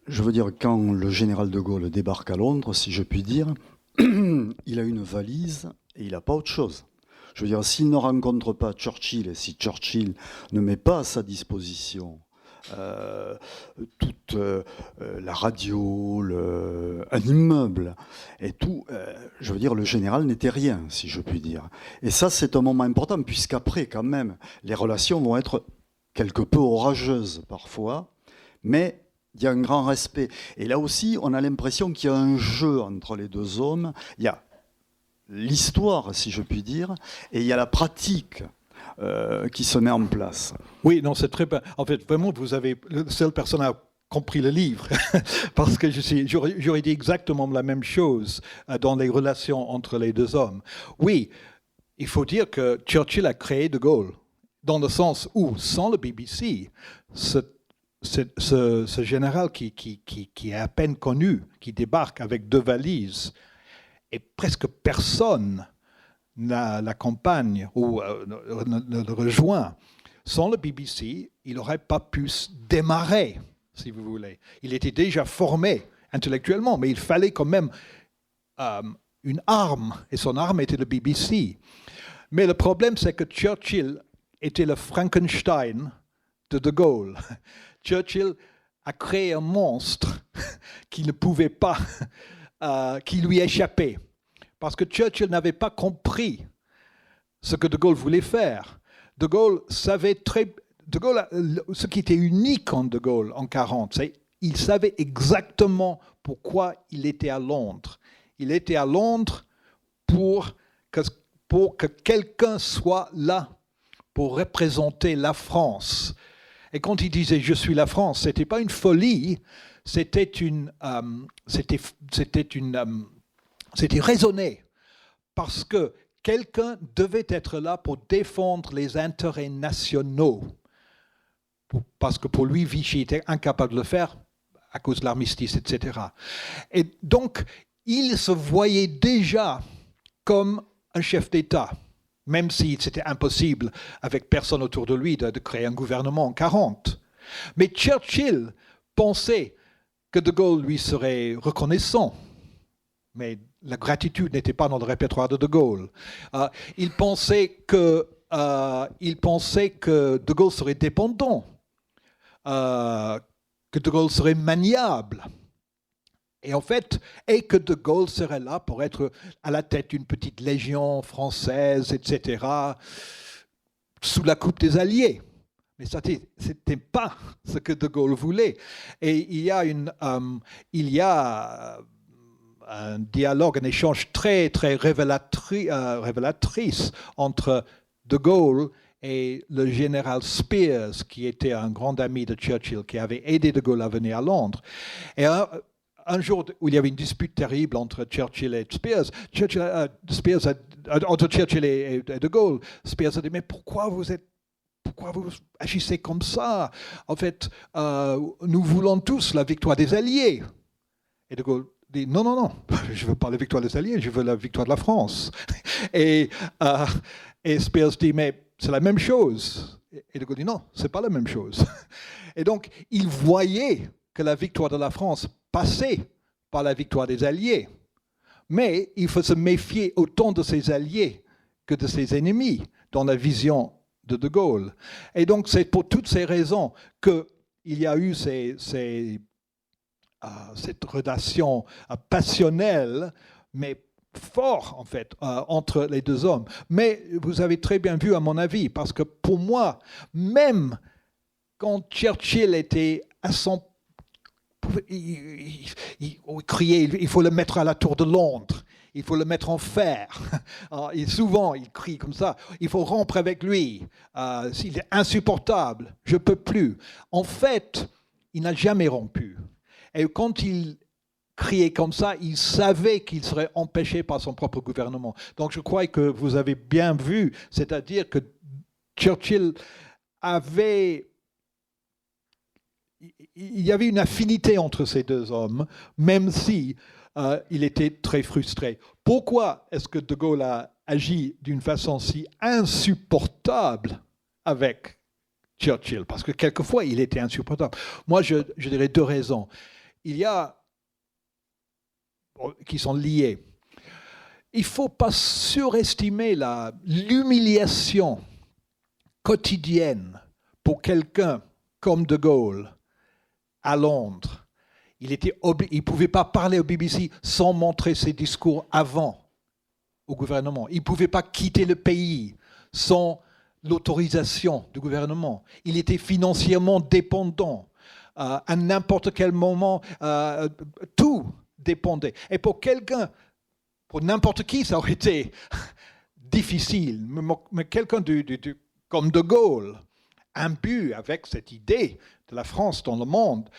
S2: Je veux dire, quand le général de Gaulle débarque à Londres, si je puis dire, il a une valise et il n'a pas autre chose. Je veux dire, s'il ne rencontre pas Churchill et si Churchill ne met pas à sa disposition toute la radio, un immeuble et tout, je veux dire, le général n'était rien, si je puis dire. Et ça, c'est un moment important, puisqu'après, quand même, les relations vont être quelque peu orageuses parfois, mais il y a un grand respect. Et là aussi, on a l'impression qu'il y a un jeu entre les deux hommes. Il y a l'histoire, si je puis dire, et il y a la pratique qui se met en place.
S3: Oui, non, c'est très bien. En fait, vraiment, vous avez la seule personne à compris le livre, parce que j'aurais dit exactement la même chose dans les relations entre les deux hommes. Oui, il faut dire que Churchill a créé De Gaulle, dans le sens où, sans le BBC, ce général qui est à peine connu, qui débarque avec 2 valises, et presque personne l'accompagne ou le rejoint. Sans le BBC, il n'aurait pas pu démarrer, si vous voulez. Il était déjà formé intellectuellement, mais il fallait quand même une arme, et son arme était le BBC. Mais le problème, c'est que Churchill était le Frankenstein de Gaulle. Churchill a créé un monstre qui ne pouvait pas, qui lui échappait. Parce que Churchill n'avait pas compris ce que De Gaulle voulait faire. De Gaulle savait ce qui était unique en De Gaulle en 1940, c'est qu'il savait exactement pourquoi il était à Londres. Il était à Londres pour que quelqu'un soit là pour représenter la France. Et quand il disait « je suis la France », ce n'était pas une folie, c'était raisonné parce que quelqu'un devait être là pour défendre les intérêts nationaux. Parce que pour lui, Vichy était incapable de le faire à cause de l'armistice, etc. Et donc, il se voyait déjà comme un chef d'État, même si c'était impossible, avec personne autour de lui, de créer un gouvernement en 1940. Mais Churchill pensait que De Gaulle lui serait reconnaissant. Mais la gratitude n'était pas dans le répertoire de Gaulle. Il pensait que De Gaulle serait dépendant, que De Gaulle serait maniable. Et en fait, que De Gaulle serait là pour être à la tête d'une petite légion française, etc., sous la coupe des Alliés. Mais ce n'était pas ce que De Gaulle voulait. Et il y a un dialogue, un échange très, très révélatrice entre De Gaulle et le général Spears, qui était un grand ami de Churchill, qui avait aidé De Gaulle à venir à Londres. Et un jour où il y avait une dispute terrible entre Churchill et Spears, entre Churchill et De Gaulle, Spears a dit « Mais pourquoi vous agissez comme ça? En fait, nous voulons tous la victoire des Alliés. » Et De Gaulle dit « Non, je ne veux pas la victoire des Alliés, je veux la victoire de la France. » Et Spears dit « Mais c'est la même chose. » Et De Gaulle dit « Non, ce n'est pas la même chose. » Et donc, il voyait que la victoire de la France passait par la victoire des Alliés. Mais il faut se méfier autant de ses alliés que de ses ennemis dans la vision de Gaulle. Et donc, c'est pour toutes ces raisons qu'il y a eu cette relation passionnelle, mais fort, en fait, entre les deux hommes. Mais vous avez très bien vu, à mon avis, parce que pour moi, même quand Churchill était à son... Il criait, il faut le mettre à la tour de Londres, il faut le mettre en fer. Et souvent, il crie comme ça, il faut rompre avec lui, il est insupportable, je ne peux plus. En fait, il n'a jamais rompu. Et quand il criait comme ça, il savait qu'il serait empêché par son propre gouvernement. Donc je crois que vous avez bien vu, c'est-à-dire que Churchill avait... Il y avait une affinité entre ces deux hommes, même si il était très frustré. Pourquoi est-ce que De Gaulle a agi d'une façon si insupportable avec Churchill? Parce que quelquefois, il était insupportable. Moi, je dirais deux raisons. Il y a qui sont liées. Il ne faut pas surestimer l'humiliation quotidienne pour quelqu'un comme De Gaulle à Londres. Il ne pouvait pas parler au BBC sans montrer ses discours avant au gouvernement. Il ne pouvait pas quitter le pays sans l'autorisation du gouvernement. Il était financièrement dépendant. À n'importe quel moment, tout dépendait. Et pour quelqu'un, pour n'importe qui, ça aurait été difficile. Mais quelqu'un comme De Gaulle, imbu avec cette idée de la France dans le monde,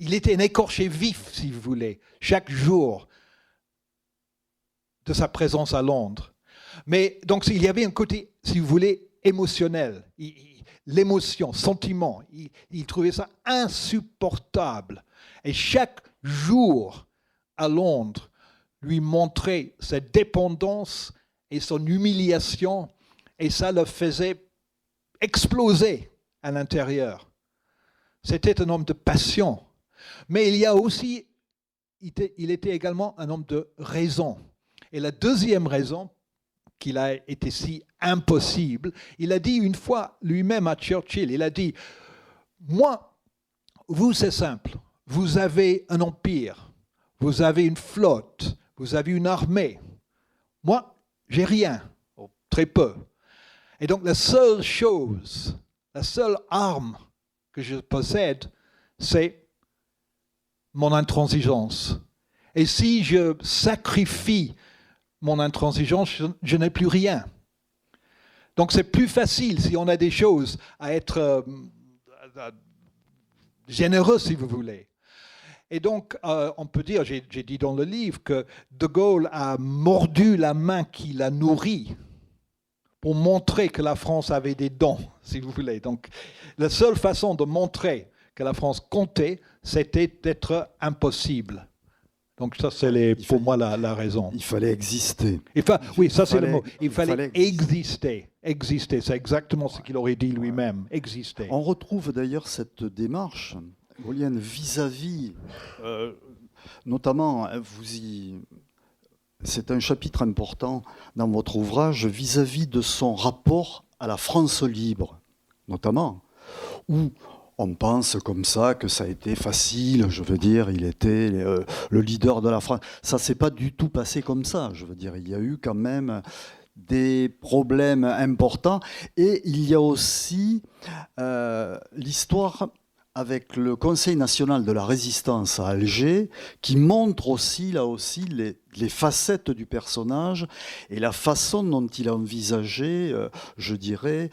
S3: il était un écorché vif, si vous voulez, chaque jour de sa présence à Londres. Mais donc il y avait un côté, si vous voulez, émotionnel. L'émotion, sentiment, il trouvait ça insupportable. Et chaque jour à Londres lui montrait sa dépendance et son humiliation, et ça le faisait exploser à l'intérieur. C'était un homme de passion. Mais il était également un homme de raison. Et la deuxième raison qu'il a été si impossible, il a dit une fois lui-même à Churchill, il a dit « Moi, vous c'est simple, vous avez un empire, vous avez une flotte, vous avez une armée. Moi, j'ai rien, très peu. Et donc la seule chose, la seule arme que je possède, c'est mon intransigeance. Et si je sacrifie mon intransigeance, je n'ai plus rien. Donc c'est plus facile si on a des choses à être généreux, si vous voulez. Et donc, on peut dire, j'ai dit dans le livre, que De Gaulle a mordu la main qui l'a nourri pour montrer que la France avait des dons, si vous voulez. Donc, la seule façon de montrer que la France comptait, c'était d'être impossible. Donc ça, c'est pour moi la raison.
S2: Il fallait exister.
S3: Oui, ça c'est le mot. Il fallait exister. Exister, c'est exactement ce qu'il aurait dit lui-même. Exister.
S2: On retrouve d'ailleurs cette démarche gaulienne vis-à-vis, notamment, c'est un chapitre important dans votre ouvrage, vis-à-vis de son rapport à la France libre, notamment, où on pense comme ça que ça a été facile, je veux dire, il était le leader de la France. Ça ne s'est pas du tout passé comme ça, je veux dire, il y a eu quand même des problèmes importants. Et il y a aussi l'histoire avec le Conseil national de la résistance à Alger, qui montre aussi, là aussi, les facettes du personnage et la façon dont il a envisagé, je dirais,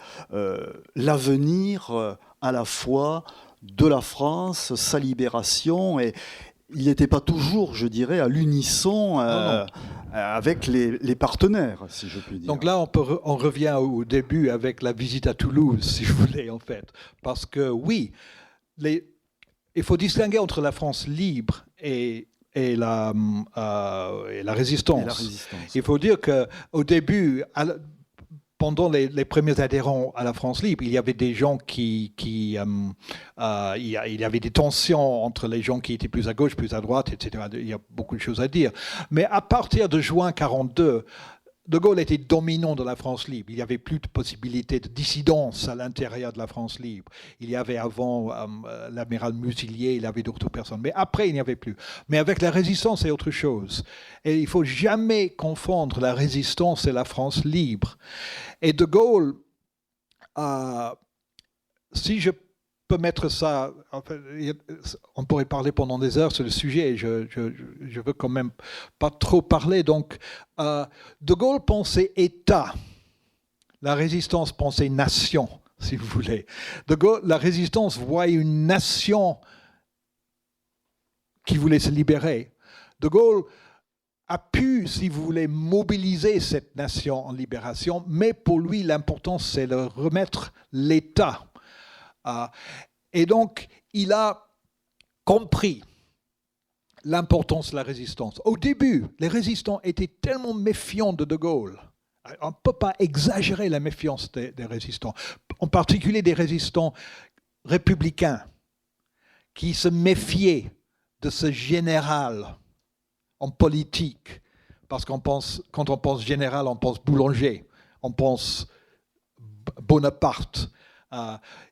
S2: l'avenir à la fois de la France, sa libération, et il n'était pas toujours, je dirais, à l'unisson avec les partenaires, si je puis dire.
S3: Donc là, on revient au début avec la visite à Toulouse, si vous voulez, en fait. Parce que oui, il faut distinguer entre la France libre et la résistance. Il faut dire qu'au début, pendant les premiers adhérents à la France libre, il y avait des gens il y avait des tensions entre les gens qui étaient plus à gauche, plus à droite, etc. Il y a beaucoup de choses à dire. Mais à partir de juin 1942, De Gaulle était dominant de la France libre. Il n'y avait plus de possibilité de dissidence à l'intérieur de la France libre. Il y avait avant l'amiral Musilier, il y avait d'autres personnes. Mais après, il n'y avait plus. Mais avec la résistance, c'est autre chose. Et il ne faut jamais confondre la résistance et la France libre. Et De Gaulle, si je peux mettre ça, on pourrait parler pendant des heures sur le sujet, je veux quand même pas trop parler. Donc, De Gaulle pensait État, la résistance pensait nation, si vous voulez. De Gaulle, la résistance voyait une nation qui voulait se libérer. De Gaulle a pu, si vous voulez, mobiliser cette nation en libération, mais pour lui, l'important, c'est de remettre l'État. Et donc, il a compris l'importance de la résistance. Au début, les résistants étaient tellement méfiants de Gaulle. On ne peut pas exagérer la méfiance des résistants, en particulier des résistants républicains qui se méfiaient de ce général en politique. Parce quand on pense général, on pense Boulanger, on pense Bonaparte.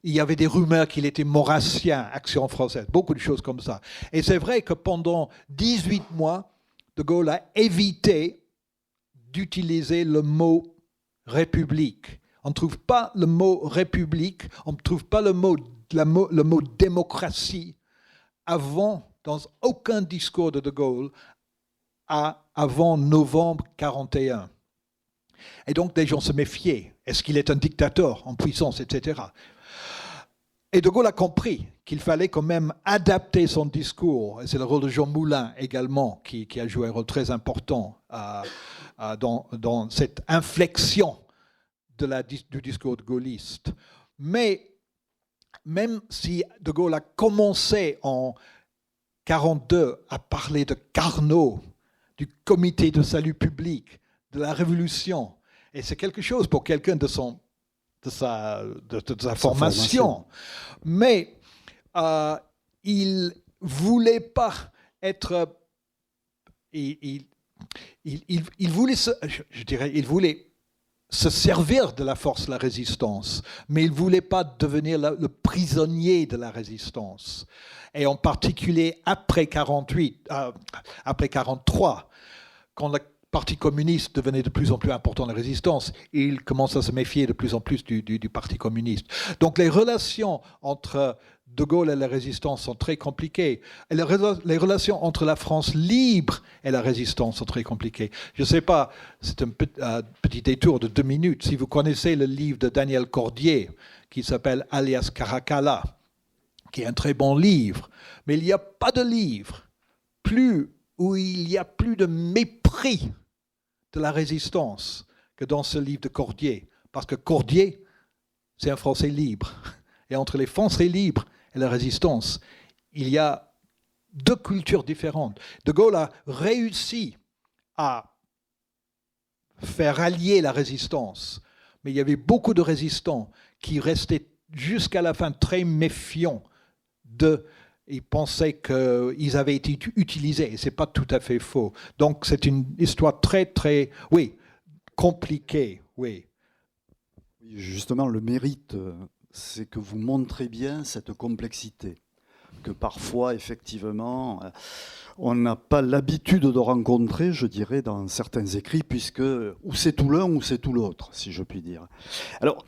S3: Il y avait des rumeurs qu'il était maurassien, Action française, beaucoup de choses comme ça. Et c'est vrai que pendant 18 mois, De Gaulle a évité d'utiliser le mot République. On ne trouve pas le mot République, on ne trouve pas le mot démocratie dans aucun discours de Gaulle avant novembre 1941. Et donc, des gens se méfiaient. Est-ce qu'il est un dictateur en puissance, etc. Et De Gaulle a compris qu'il fallait quand même adapter son discours. Et c'est le rôle de Jean Moulin également qui a joué un rôle très important dans cette inflexion du discours de gaulliste. Mais même si De Gaulle a commencé en 1942 à parler de Carnot, du comité de salut public, de la révolution. Et c'est quelque chose pour quelqu'un de sa formation. Mais il voulait pas être... Il voulait il voulait se servir de la force de la résistance, mais il ne voulait pas devenir le prisonnier de la résistance. Et en particulier après 1943, quand le Parti communiste devenait de plus en plus important dans la résistance, il commence à se méfier de plus en plus du Parti communiste. Donc les relations entre De Gaulle et la résistance sont très compliquées. Et les relations entre la France libre et la résistance sont très compliquées. Je ne sais pas, c'est un petit détour de 2 minutes. Si vous connaissez le livre de Daniel Cordier, qui s'appelle Alias Caracalla, qui est un très bon livre. Mais il n'y a pas de livre où il y a plus de mépris de la résistance que dans ce livre de Cordier. Parce que Cordier, c'est un Français libre. Et entre les Français libres et la résistance, il y a deux cultures différentes. De Gaulle a réussi à faire allier la résistance, mais il y avait beaucoup de résistants qui restaient jusqu'à la fin très méfiants ils pensaient qu'ils avaient été utilisés, et ce n'est pas tout à fait faux. Donc c'est une histoire très, très, compliquée, oui.
S2: Justement, le mérite, c'est que vous montrez bien cette complexité, que parfois, effectivement, on n'a pas l'habitude de rencontrer, je dirais, dans certains écrits, puisque ou c'est tout l'un ou c'est tout l'autre, si je puis dire. Alors,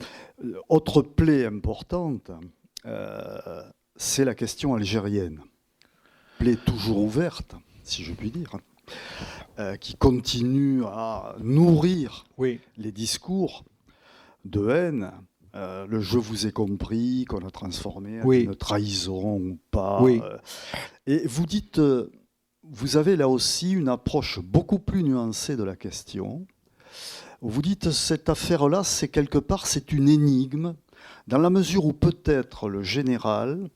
S2: autre plaie importante, c'est la question algérienne. Plaie toujours ouverte, si je puis dire, qui continue à nourrir les discours de haine, le « je vous ai compris » qu'on a transformé en une trahison ou pas. Et vous dites, vous avez là aussi une approche beaucoup plus nuancée de la question. Vous dites, cette affaire-là, c'est quelque part, c'est une énigme, dans la mesure où peut-être le général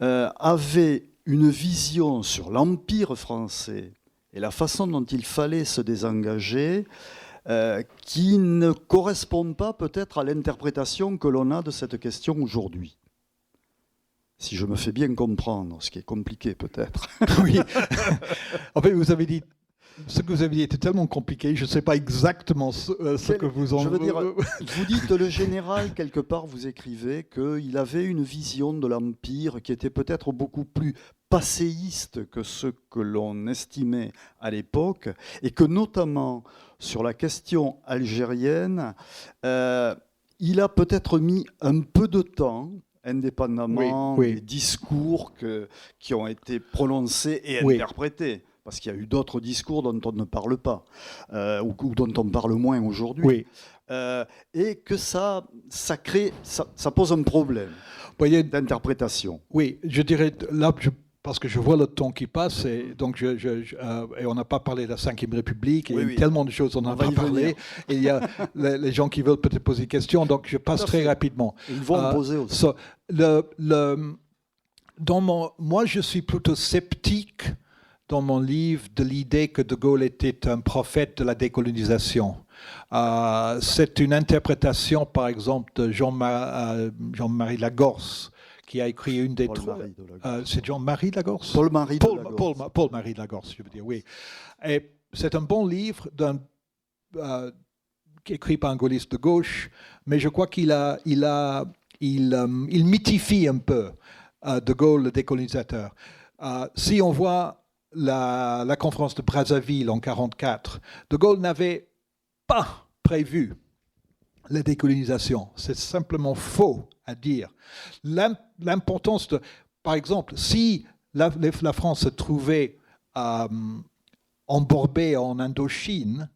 S2: avait une vision sur l'Empire français et la façon dont il fallait se désengager, qui ne correspond pas peut-être à l'interprétation que l'on a de cette question aujourd'hui. Si je me fais bien comprendre, ce qui est compliqué peut-être.
S3: Oui. En fait, vous avez dit, ce que vous avez dit était tellement compliqué, je ne sais pas exactement ce que vous en...
S2: Je veux dire, vous dites le général, quelque part, vous écrivez qu'il avait une vision de l'Empire qui était peut-être beaucoup plus passéiste que ce que l'on estimait à l'époque, et que notamment sur la question algérienne, il a peut-être mis un peu de temps, indépendamment des discours qui ont été prononcés et interprétés, parce qu'il y a eu d'autres discours dont on ne parle pas, ou dont on parle moins aujourd'hui, et que ça pose un problème d'interprétation.
S3: Oui, je dirais, là, parce que je vois le temps qui passe, et donc et on n'a pas parlé de la Ve République, il y a tellement de choses on n'a pas parlé, et il y a les gens qui veulent peut-être poser des questions, donc je passe très rapidement.
S2: Et ils vont en poser aussi.
S3: Moi, je suis plutôt sceptique dans mon livre de l'idée que De Gaulle était un prophète de la décolonisation. C'est une interprétation, par exemple, de Jean-Marie Lagorce, qui a écrit une des trois... c'est Jean-Marie Lagorce ?
S2: Paul-Marie de Lagorce.
S3: Paul-Marie de Lagorce, je veux dire, oui. Et c'est un bon livre écrit par un gaulliste de gauche, mais je crois qu'il mythifie un peu De Gaulle, le décolonisateur. Si on voit la conférence de Brazzaville en 1944, De Gaulle n'avait pas prévu la décolonisation. C'est simplement faux à dire. L'importance de... Par exemple, si la France se trouvait embourbée en Indochine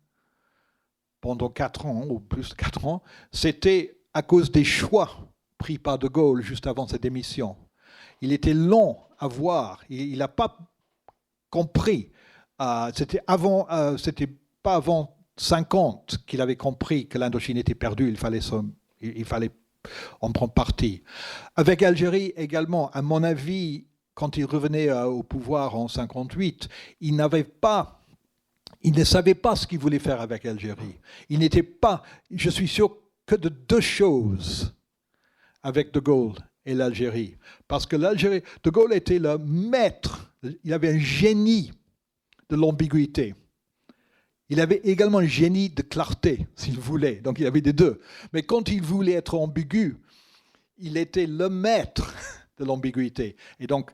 S3: pendant 4 ans, ou plus de 4 ans, c'était à cause des choix pris par De Gaulle juste avant sa démission. Il était long à voir. Il n'a pas compris. C'était pas avant 50 qu'il avait compris que l'Indochine était perdue. Il fallait en prendre parti. Avec l'Algérie également, à mon avis, quand il revenait au pouvoir en 58, il ne savait pas ce qu'il voulait faire avec l'Algérie. Il n'était pas, je suis sûr, que de 2 choses avec De Gaulle et l'Algérie. Parce que De Gaulle était le maître, il avait un génie de l'ambiguïté. Il avait également un génie de clarté, s'il voulait. Donc il avait des deux. Mais quand il voulait être ambigu, il était le maître de l'ambiguïté. Et donc,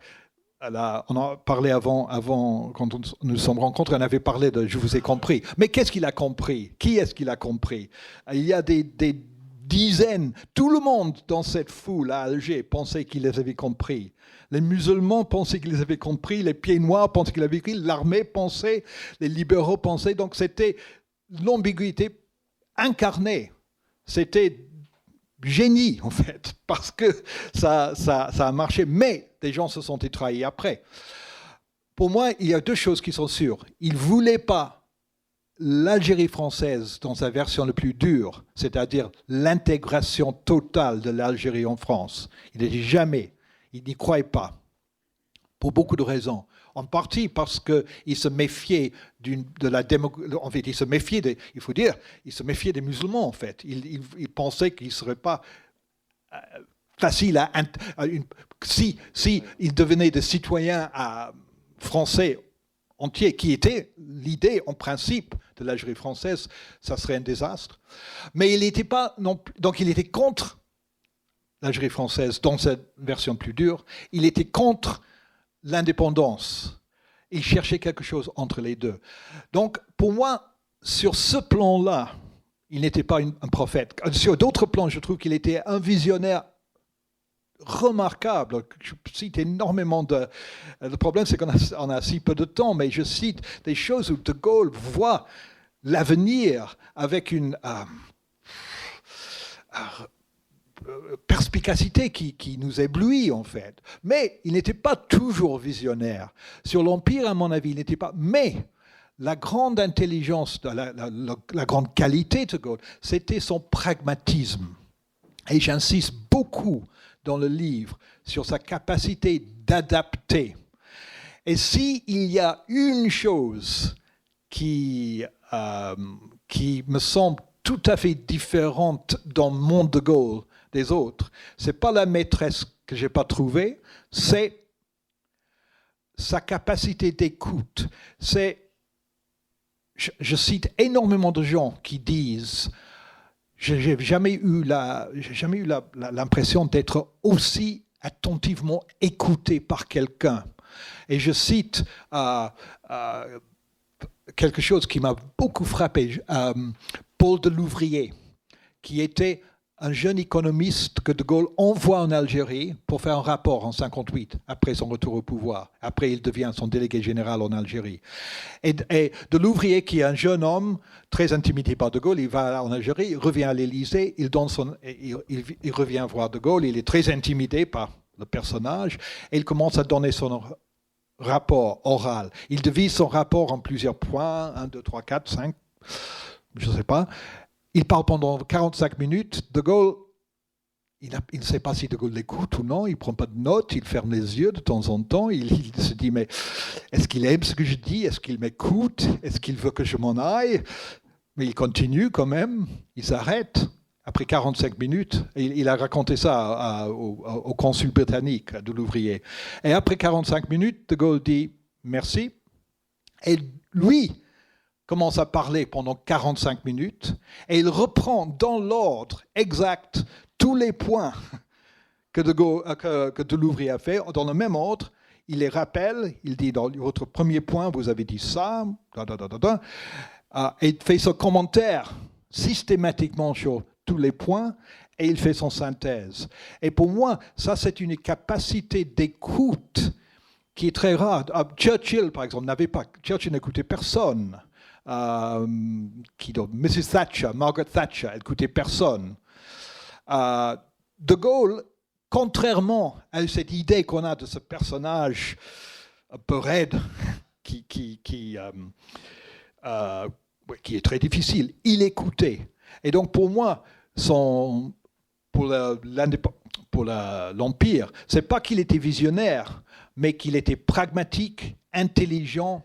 S3: on a parlé avant quand nous nous sommes rencontrés, on avait parlé de « je vous ai compris ». Mais qu'est-ce qu'il a compris ? Qui est-ce qu'il a compris ? Il y a des dizaines, tout le monde dans cette foule à Alger pensait qu'il les avait compris. Les musulmans pensaient qu'ils les avaient compris, les pieds noirs pensaient qu'ils l'avaient compris, l'armée pensait, les libéraux pensaient. Donc c'était l'ambiguïté incarnée. C'était génie, en fait, parce que ça a marché, mais des gens se sont trahis après. Pour moi, il y a deux choses qui sont sûres. Ils ne voulaient pas l'Algérie française dans sa version la plus dure, c'est-à-dire l'intégration totale de l'Algérie en France. Ils ne disaient jamais, ils n'y croyaient pas, pour beaucoup de raisons. En partie parce qu'ils se méfiaient de la démocratie. En fait, ils se méfiaient, il faut dire, ils se méfiaient des musulmans, en fait. Ils pensaient qu'ils ne seraient pas faciles à... Si ils devenaient des citoyens français entiers, qui était l'idée, en principe, de l'Algérie française, ça serait un désastre. Mais il n'était pas non plus... Donc, il était contre l'Algérie française dans cette version plus dure. Il était contre l'indépendance. Il cherchait quelque chose entre les deux. Donc, pour moi, sur ce plan-là, il n'était pas un prophète. Sur d'autres plans, je trouve qu'il était un visionnaire remarquable. Je cite énormément de... Le problème, c'est qu'on a si peu de temps, mais je cite des choses où De Gaulle voit l'avenir avec une... perspicacité qui nous éblouit, en fait. Mais il n'était pas toujours visionnaire. Sur l'Empire, à mon avis, il n'était pas... Mais la grande intelligence, la grande qualité de Gaulle, c'était son pragmatisme. Et j'insiste beaucoup dans le livre sur sa capacité d'adapter. Et s'il y a une chose qui me semble tout à fait différente dans le monde de Gaulle des autres, c'est pas la maîtresse que j'ai pas trouvée, c'est sa capacité d'écoute. Je cite énormément de gens qui disent j'ai jamais eu l'impression d'être aussi attentivement écouté par quelqu'un. Et je cite quelque chose qui m'a beaucoup frappé, Paul Delouvrier, qui était un jeune économiste que De Gaulle envoie en Algérie pour faire un rapport en 1958, après son retour au pouvoir. Après, il devient son délégué général en Algérie. Et Delouvrier, qui est un jeune homme très intimidé par De Gaulle, il va en Algérie, il revient à l'Élysée, il revient voir De Gaulle, il est très intimidé par le personnage, et il commence à donner son rapport oral. Il divise son rapport en plusieurs points, 1, 2, 3, 4, 5, je ne sais pas. Il parle pendant 45 minutes. De Gaulle, il ne sait pas si De Gaulle l'écoute ou non, il ne prend pas de notes, il ferme les yeux de temps en temps, il se dit, mais est-ce qu'il aime ce que je dis? Est-ce qu'il m'écoute? Est-ce qu'il veut que je m'en aille? Mais il continue quand même, il s'arrête. Après 45 minutes, il a raconté ça au consul britannique, à Delouvrier. Et après 45 minutes, De Gaulle dit merci. Et lui commence à parler pendant 45 minutes et il reprend dans l'ordre exact tous les points que Delouvrier a fait, dans le même ordre. Il les rappelle, il dit dans votre premier point, vous avez dit ça, et il fait son commentaire systématiquement sur tous les points et il fait son synthèse. Et pour moi, ça c'est une capacité d'écoute qui est très rare. Churchill, par exemple, Churchill n'écoutait personne. Mrs. Thatcher, Margaret Thatcher, elle n'écoutait personne. De Gaulle, contrairement à cette idée qu'on a de ce personnage un peu raide, qui est très difficile, il écoutait. Et donc pour moi, pour l'Empire, c'est pas qu'il était visionnaire, mais qu'il était pragmatique, intelligent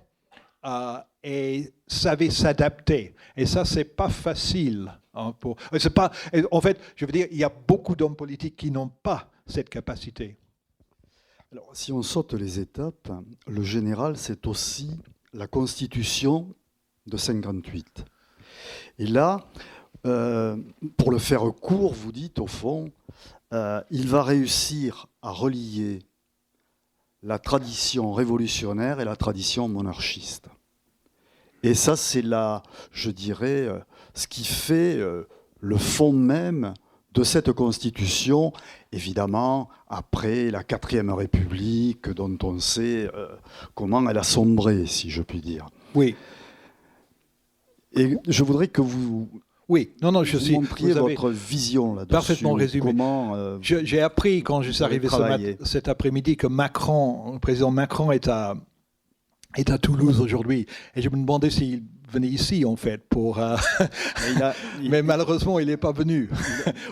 S3: et savait s'adapter. Et ça, c'est pas facile. C'est pas, en fait, je veux dire, il y a beaucoup d'hommes politiques qui n'ont pas cette capacité.
S2: Alors, si on saute les étapes, le général, c'est aussi la Constitution de 1958. Et là, pour le faire court, vous dites, au fond, il va réussir à relier la tradition révolutionnaire et la tradition monarchiste. Et ça, c'est là, je dirais, ce qui fait le fond même de cette Constitution, évidemment, après la 4e République, dont on sait comment elle a sombré, si je puis dire.
S3: Oui.
S2: Et je voudrais que
S3: Oui, non, je suis.
S2: Vous montriez votre vision là-dessus.
S3: Parfaitement résumé.
S2: Comment
S3: j'ai appris quand je suis arrivé cet après-midi que le président Macron est à Toulouse aujourd'hui. Et je me demandais s'il venait ici, en fait, pour... Mais malheureusement, il n'est pas venu.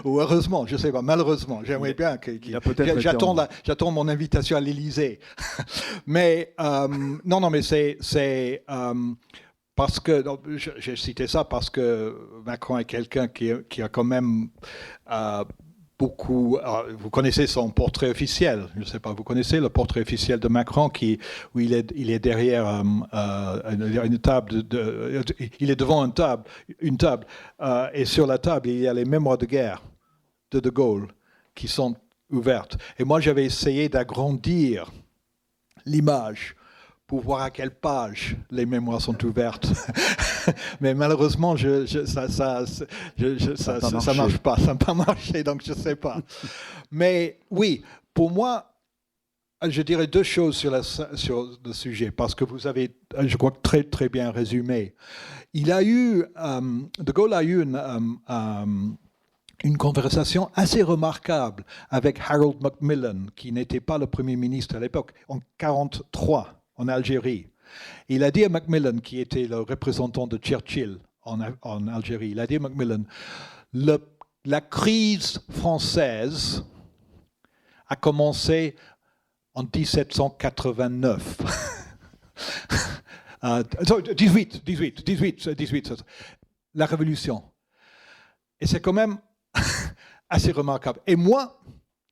S3: Ou heureusement, je ne sais pas, malheureusement. J'aimerais bien qu'il... J'attends mon invitation à l'Élysée. Mais, mais c'est parce que... J'ai cité ça parce que Macron est quelqu'un qui a quand même... vous connaissez son portrait officiel, je ne sais pas, vous connaissez le portrait officiel de Macron où il est derrière une table, il est devant une table, et sur la table il y a les mémoires de guerre de Gaulle qui sont ouvertes. Et moi j'avais essayé d'agrandir l'image pour voir à quelle page les mémoires sont ouvertes. Mais malheureusement, ça marche pas. Ça n'a pas marché, donc je ne sais pas. Mais oui, pour moi, je dirais deux choses sur le sujet, parce que vous avez, je crois, très, très bien résumé. De Gaulle a eu une conversation assez remarquable avec Harold Macmillan, qui n'était pas le Premier ministre à l'époque, en 1943. En Algérie. Il a dit à Macmillan, qui était le représentant de Churchill en Algérie, il a dit à Macmillan, la crise française a commencé en 1789. 18, la Révolution. Et c'est quand même assez remarquable. Et moi,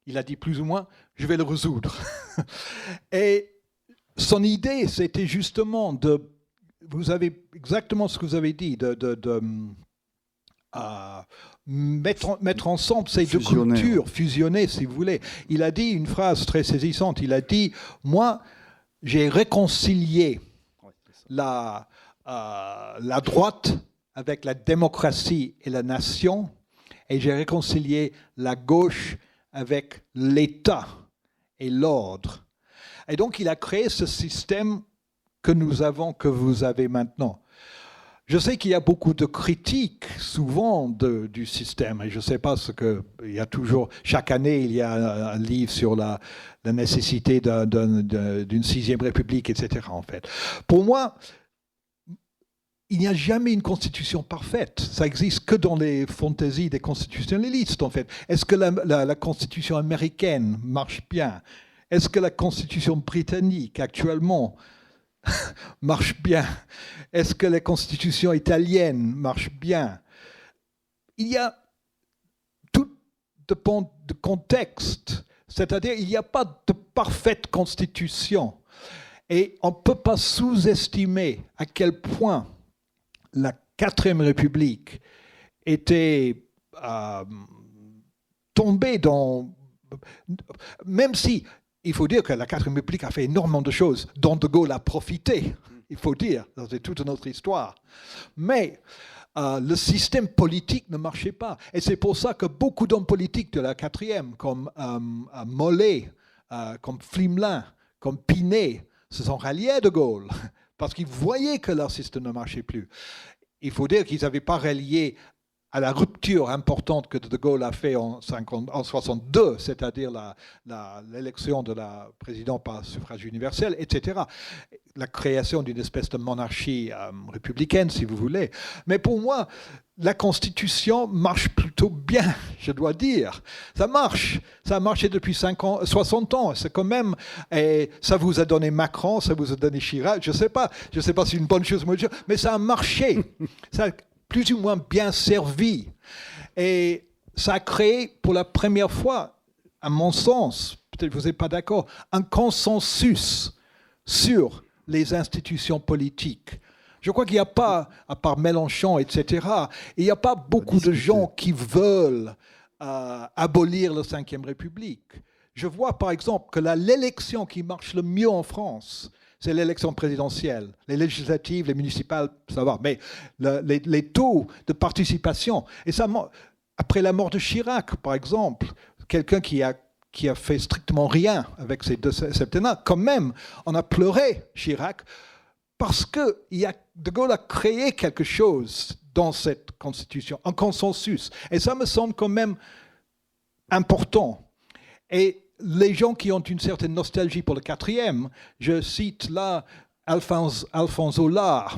S3: il a dit plus ou moins, je vais le résoudre. Et son idée, c'était justement vous avez exactement ce que vous avez dit, mettre ensemble ces deux cultures, fusionner, si vous voulez. Il a dit une phrase très saisissante. Il a dit, moi, j'ai réconcilié la droite avec la démocratie et la nation, et j'ai réconcilié la gauche avec l'État et l'ordre. Et donc, il a créé ce système que vous avez maintenant. Je sais qu'il y a beaucoup de critiques, souvent, du système. Et je ne sais pas il y a toujours... Chaque année, il y a un livre sur la nécessité d'une sixième république, etc., en fait. Pour moi, il n'y a jamais une constitution parfaite. Ça n'existe que dans les fantaisies des constitutionnalistes, en fait. Est-ce que la constitution américaine marche bien ? Est-ce que la constitution britannique, actuellement, marche bien? Est-ce que la constitution italienne marche bien? Tout dépend du contexte. C'est-à-dire, il n'y a pas de parfaite constitution. Et on ne peut pas sous-estimer à quel point la 4e République était tombée dans... Même si... Il faut dire que la 4e République a fait énormément de choses dont De Gaulle a profité, il faut dire, c'est toute notre histoire. Mais le système politique ne marchait pas. Et c'est pour ça que beaucoup d'hommes politiques de la 4e, comme Mollet, comme Flimelin, comme Pinet, se sont ralliés à De Gaulle, parce qu'ils voyaient que leur système ne marchait plus. Il faut dire qu'ils n'avaient pas rallié à la rupture importante que De Gaulle a fait en 1962, c'est-à-dire l'élection de la présidente par suffrage universel, etc. La création d'une espèce de monarchie républicaine, si vous voulez. Mais pour moi, la Constitution marche plutôt bien, je dois dire. Ça marche. Ça a marché depuis 60 ans. C'est quand même... Et ça vous a donné Macron, ça vous a donné Chirac. Je ne sais pas si c'est une bonne chose, mais ça a marché. Ça a plus ou moins bien servi. Et ça a créé pour la première fois, à mon sens, peut-être vous n'êtes pas d'accord, un consensus sur les institutions politiques. Je crois qu'il n'y a pas, à part Mélenchon, etc., il n'y a pas beaucoup de gens qui veulent abolir la Ve République. Je vois par exemple que l'élection qui marche le mieux en France, c'est l'élection présidentielle. Les législatives, les municipales, ça va. Mais les taux de participation, et ça, après la mort de Chirac, par exemple, quelqu'un qui a fait strictement rien avec ces 2 septennats, quand même, on a pleuré Chirac, parce que De Gaulle a créé quelque chose dans cette constitution, un consensus. Et ça me semble quand même important. Et les gens qui ont une certaine nostalgie pour le quatrième, je cite là Alphonse Allard,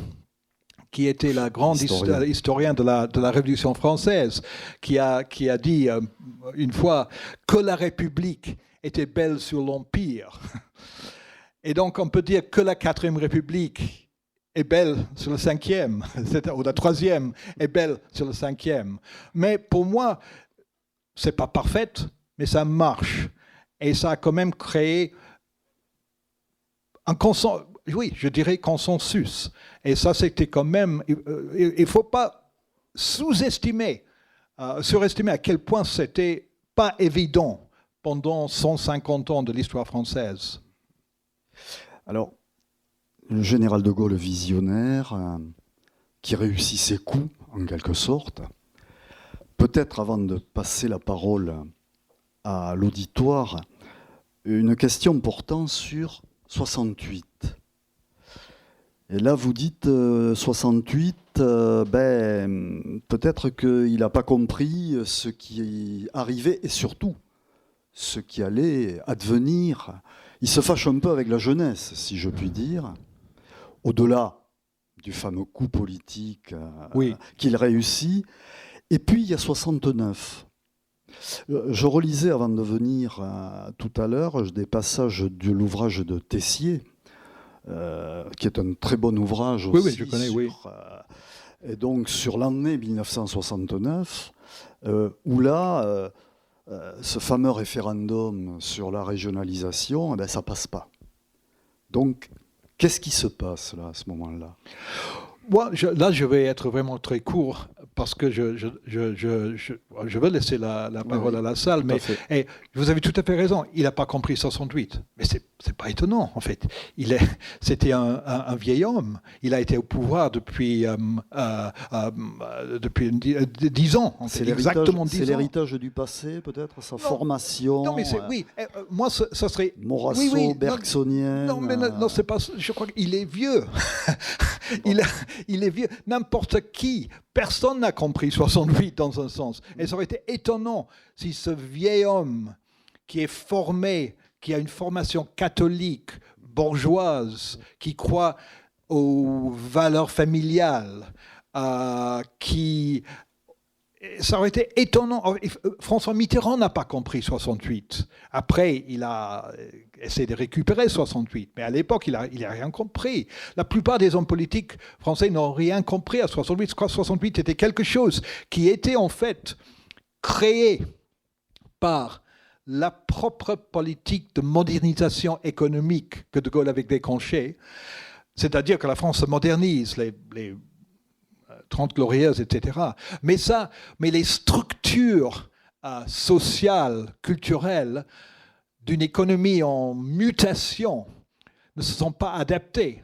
S3: qui était le grand historien de la Révolution française, qui a dit une fois que la République était belle sur l'Empire. Et donc on peut dire que la quatrième République est belle sur le cinquième, ou la troisième est belle sur le cinquième. Mais pour moi, c'est pas parfaite, mais ça marche. Et ça a quand même créé un consensus, oui, je dirais consensus. Et ça, c'était quand même... Il ne faut pas surestimer à quel point c'était pas évident pendant 150 ans de l'histoire française.
S2: Alors, le général de Gaulle visionnaire, qui réussit ses coups, en quelque sorte, peut-être avant de passer la parole à l'auditoire, une question portant sur 68. Et là, vous dites 68, peut-être qu'il n'a pas compris ce qui arrivait et surtout ce qui allait advenir. Il se fâche un peu avec la jeunesse, si je puis dire, au-delà du fameux coup politique qu'il réussit. Et puis, il y a 69. Je relisais avant de venir tout à l'heure des passages de l'ouvrage de Tessier, qui est un très bon ouvrage aussi.
S3: Oui, je connais,
S2: Et donc sur l'année 1969, où là, ce fameux référendum sur la régionalisation, ça passe pas. Donc, qu'est-ce qui se passe là, à ce moment-là ?
S3: Moi, je vais être vraiment très court parce que je veux laisser la parole à la salle. Mais vous avez tout à fait raison. Il n'a pas compris 68. Mais c'est pas étonnant, en fait. C'était un vieil homme. Il a été au pouvoir depuis 10 ans.
S2: C'est
S3: exactement 10 ans.
S2: C'est l'héritage du passé, peut-être, sa formation.
S3: Non, mais oui. Moi, ça serait...
S2: Morasso, bergsonien.
S3: Non, mais non, c'est pas... Je crois qu'il est vieux. Il est vieux. N'importe qui, personne n'a compris 68 dans un sens. Et ça aurait été étonnant si ce vieil homme qui est formé, qui a une formation catholique, bourgeoise, qui croit aux valeurs familiales, ça aurait été étonnant. François Mitterrand n'a pas compris 68. Après, il a essayé de récupérer 68. Mais à l'époque, il n'a rien compris. La plupart des hommes politiques français n'ont rien compris à 68. 68 était quelque chose qui était en fait créé par la propre politique de modernisation économique que De Gaulle avait déclenchée. C'est-à-dire que la France se modernise, les 30 glorieuses, etc. Mais les structures sociales, culturelles d'une économie en mutation ne se sont pas adaptées.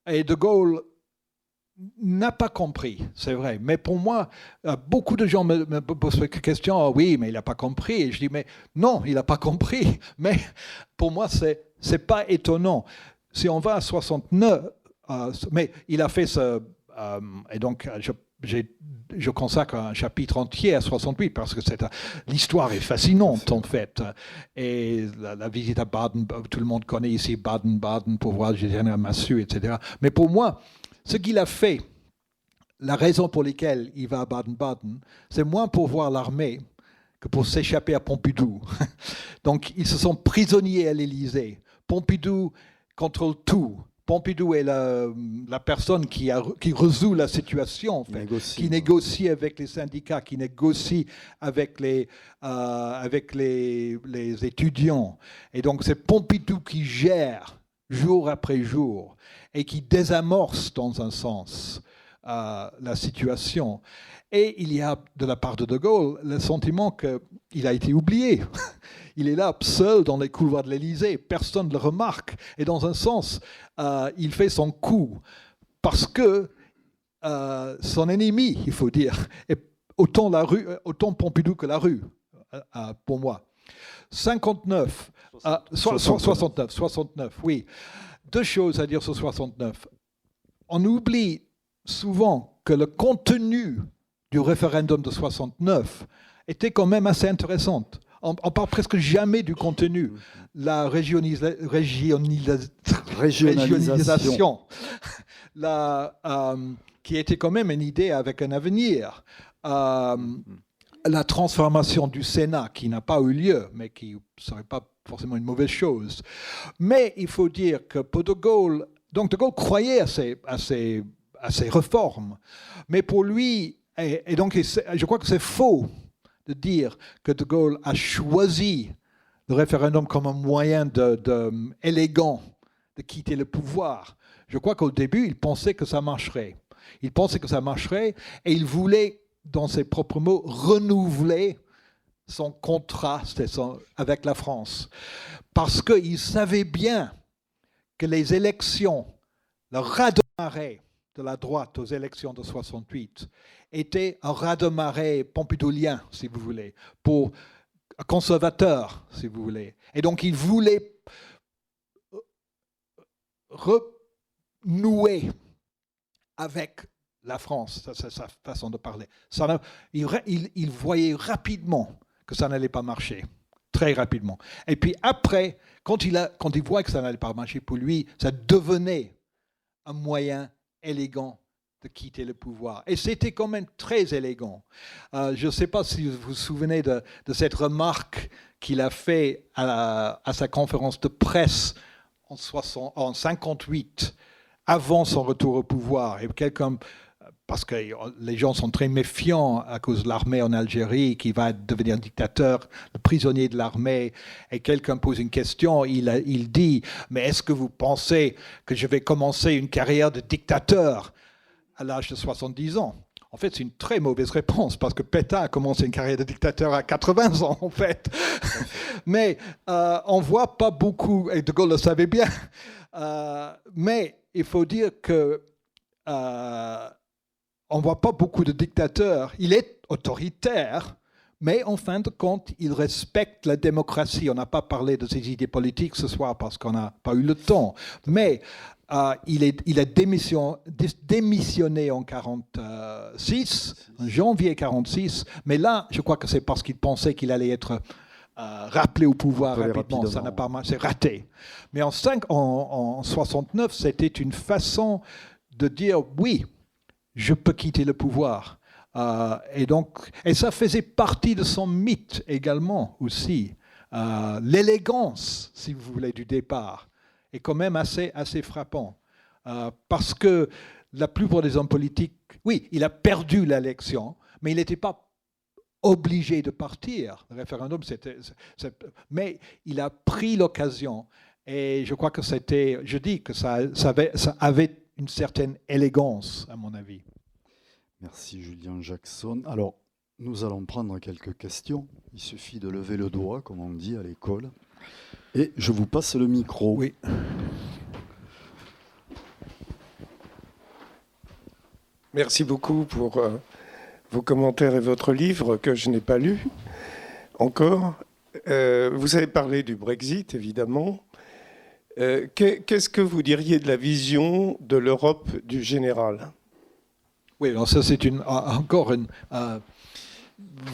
S3: Et De Gaulle n'a pas compris, c'est vrai. Mais pour moi, beaucoup de gens me posent la question, oui, mais il n'a pas compris. Et je dis, mais non, il n'a pas compris. Mais pour moi, c'est pas étonnant. Si on va à 69, mais il a fait ce... et donc, je consacre un chapitre entier à 68 parce que l'histoire est fascinante en fait. Et la visite à Baden, tout le monde connaît ici Baden-Baden pour voir le général Massu, etc. Mais pour moi, ce qu'il a fait, la raison pour laquelle il va à Baden-Baden, c'est moins pour voir l'armée que pour s'échapper à Pompidou. Donc, ils se sont prisonniers à l'Élysée. Pompidou contrôle tout. Pompidou est la personne qui résout la situation, en fait, qui négocie avec les syndicats, qui négocie avec les étudiants. Et donc c'est Pompidou qui gère jour après jour et qui désamorce dans un sens la situation. Et il y a de la part de Gaulle le sentiment qu'il a été oublié. Il est là, seul dans les couloirs de l'Élysée. Personne ne le remarque. Et dans un sens, il fait son coup parce que son ennemi, il faut dire, est autant Pompidou que la rue, pour moi. 69, 69, oui. Deux choses à dire sur 69. On oublie souvent que le contenu du référendum de 69 était quand même assez intéressant. On parle presque jamais du contenu. La régionalisation, qui était quand même une idée avec un avenir. La transformation du Sénat, qui n'a pas eu lieu, mais qui ne serait pas forcément une mauvaise chose. Mais il faut dire que pour De Gaulle, donc De Gaulle croyait à ces réformes, mais pour lui, et donc je crois que c'est faux de dire que De Gaulle a choisi le référendum comme un moyen élégant de quitter le pouvoir. Je crois qu'au début, il pensait que ça marcherait. Il pensait que ça marcherait et il voulait, dans ses propres mots, renouveler son contrat avec la France. Parce qu'il savait bien que les élections, le raz-de-marée de la droite aux élections de 68 était un raz-de-marée pompidolien, si vous voulez, pour conservateur, si vous voulez. Et donc il voulait renouer avec la France, c'est sa façon de parler. Il voyait rapidement que ça n'allait pas marcher, très rapidement. Et puis après, quand il voit que ça n'allait pas marcher pour lui, ça devenait un moyen élégant de quitter le pouvoir. Et c'était quand même très élégant. Je ne sais pas si vous vous souvenez de cette remarque qu'il a fait à sa conférence de presse en 1958, avant son retour au pouvoir. Et parce que les gens sont très méfiants à cause de l'armée en Algérie, qui va devenir dictateur, le prisonnier de l'armée, et quelqu'un pose une question, il dit « Mais est-ce que vous pensez que je vais commencer une carrière de dictateur à l'âge de 70 ans ?» En fait, c'est une très mauvaise réponse, parce que Pétain a commencé une carrière de dictateur à 80 ans, en fait. Mais on ne voit pas beaucoup, et De Gaulle le savait bien, mais il faut dire que on ne voit pas beaucoup de dictateurs. Il est autoritaire, mais en fin de compte, il respecte la démocratie. On n'a pas parlé de ses idées politiques ce soir parce qu'on n'a pas eu le temps. Mais il a démissionné en 1946, en janvier 1946. Mais là, je crois que c'est parce qu'il pensait qu'il allait être rappelé au pouvoir rapidement. Ça n'a pas marché, c'est raté. Mais en 1969, c'était une façon de dire oui, je peux quitter le pouvoir. Et ça faisait partie de son mythe également aussi. L'élégance, si vous voulez, du départ est quand même assez frappant. Parce que la plupart des hommes politiques, oui, il a perdu l'élection, mais il n'était pas obligé de partir. Le référendum, mais il a pris l'occasion. Et je crois que ça avait une certaine élégance, à mon avis.
S2: Merci Julian Jackson. Alors, nous allons prendre quelques questions. Il suffit de lever le doigt, comme on dit à l'école. Et je vous passe le micro.
S3: Oui.
S4: Merci beaucoup pour vos commentaires et votre livre que je n'ai pas lu encore. Vous avez parlé du Brexit, évidemment. Qu'est-ce que vous diriez de la vision de l'Europe du général ?
S3: Oui, alors ça c'est encore une